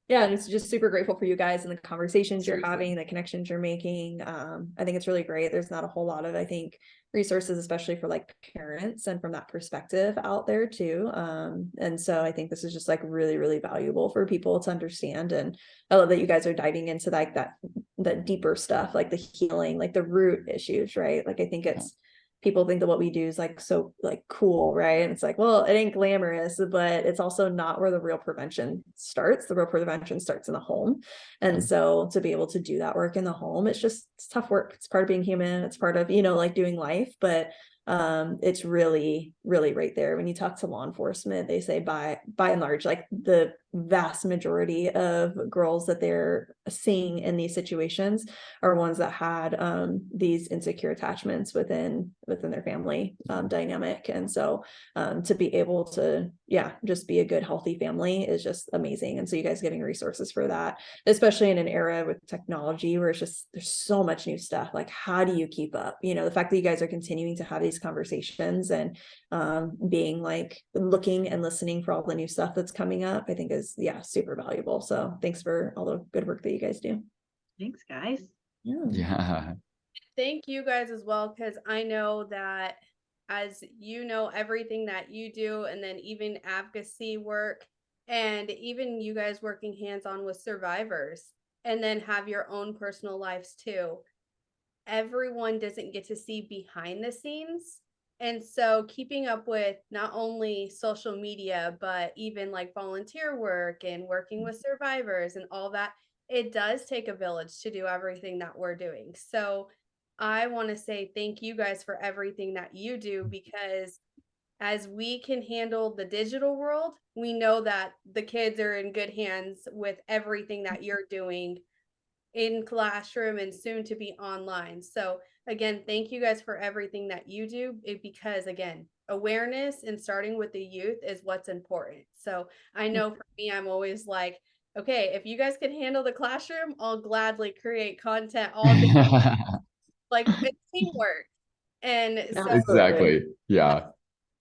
Yeah, and it's just super grateful for you guys and the conversations you're Seriously. having, the connections you're making. I think it's really great. There's not a whole lot of, I think, resources, especially for like parents and from that perspective out there too. And so I think this is just like really, really valuable for people to understand. And I love that you guys are diving into like that deeper stuff, like the healing, like the root issues, right? Like I think it's people think that what we do is like so like cool, right? And it's like, well, it ain't glamorous, but it's also not where the real prevention starts. The real prevention starts in the home. And so to be able to do that work in the home, it's tough work. It's part of being human. It's part of, like doing life, but it's really, really right there. When you talk to law enforcement, they say by and large, like the vast majority of girls that they're seeing in these situations are ones that had these insecure attachments within their family dynamic. And so to be able to just be a good healthy family is just amazing. And so you guys giving resources for that, especially in an era with technology where it's just there's so much new stuff. Like how do you keep up? The fact that you guys are continuing to have these conversations and being like looking and listening for all the new stuff that's coming up, I think is super valuable. So thanks for all the good work that you guys do. Thanks, guys. Yeah. Thank you guys as well, because I know that as you know everything that you do, and then even advocacy work, and even you guys working hands-on with survivors, and then have your own personal lives too. Everyone doesn't get to see behind the scenes. And so keeping up with not only social media, but even like volunteer work and working with survivors and all that, it does take a village to do everything that we're doing. So I want to say thank you guys for everything that you do, because as we can handle the digital world, we know that the kids are in good hands with everything that you're doing in classroom and soon to be online. So again, thank you guys for everything that you do, because again, awareness and starting with the youth is what's important. So I know for me, I'm always like, okay, if you guys can handle the classroom, I'll gladly create content all day. Like it's teamwork. And so Exactly. Yeah.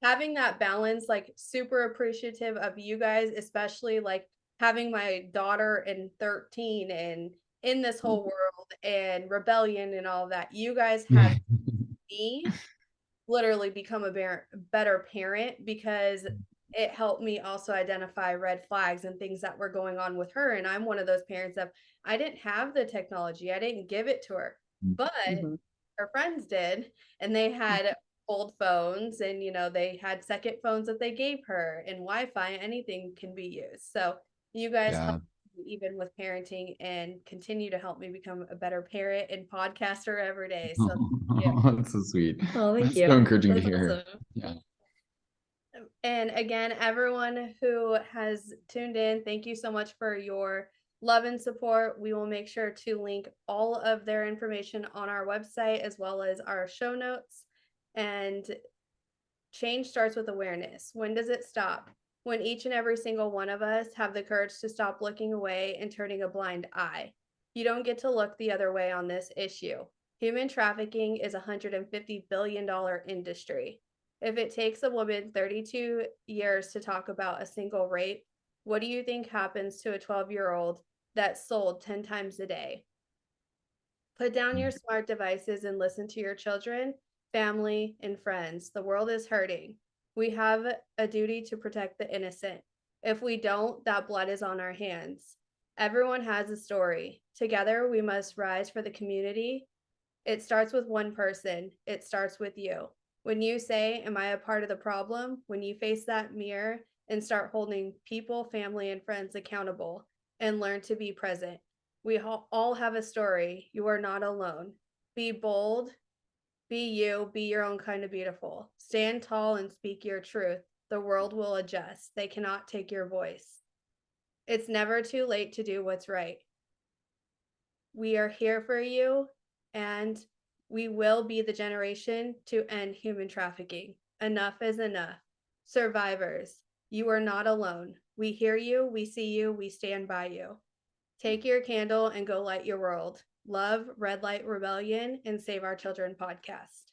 having that balance, like super appreciative of you guys, especially like having my daughter in 13 and in this whole world and rebellion and all that. You guys have me literally become a better parent, because it helped me also identify red flags and things that were going on with her. And I'm one of those parents of, I didn't have the technology, I didn't give it to her, but her friends did, and they had old phones, and they had second phones that they gave her, and Wi-Fi, anything can be used. So you guys help me even with parenting and continue to help me become a better parent and podcaster every day. So that's so sweet. Oh, thank you. So encouraging That's to hear. awesome. Yeah. And again, everyone who has tuned in, thank you so much for your love and support. We will make sure to link all of their information on our website as well as our show notes. And change starts with awareness. When does it stop? When each and every single one of us have the courage to stop looking away and turning a blind eye. You don't get to look the other way on this issue. Human trafficking is a $150 billion industry. If it takes a woman 32 years to talk about a single rape, what do you think happens to a 12-year-old that's sold 10 times a day? Put down your smart devices and listen to your children, family, and friends. The world is hurting. We have a duty to protect the innocent. If we don't, that blood is on our hands. Everyone has a story. Together, we must rise for the community. It starts with one person. It starts with you. When you say, am I a part of the problem? When you face that mirror and start holding people, family, and friends accountable and learn to be present. We all have a story. You are not alone. Be bold. Be you. Be your own kind of beautiful. Stand tall and speak your truth. The world will adjust. They cannot take your voice. It's never too late to do what's right. We are here for you, and we will be the generation to end human trafficking. Enough is enough. Survivors, you are not alone. We hear you, we see you, we stand by you. Take your candle and go light your world. Love, Red Light Rebellion, and Save Our Children podcast.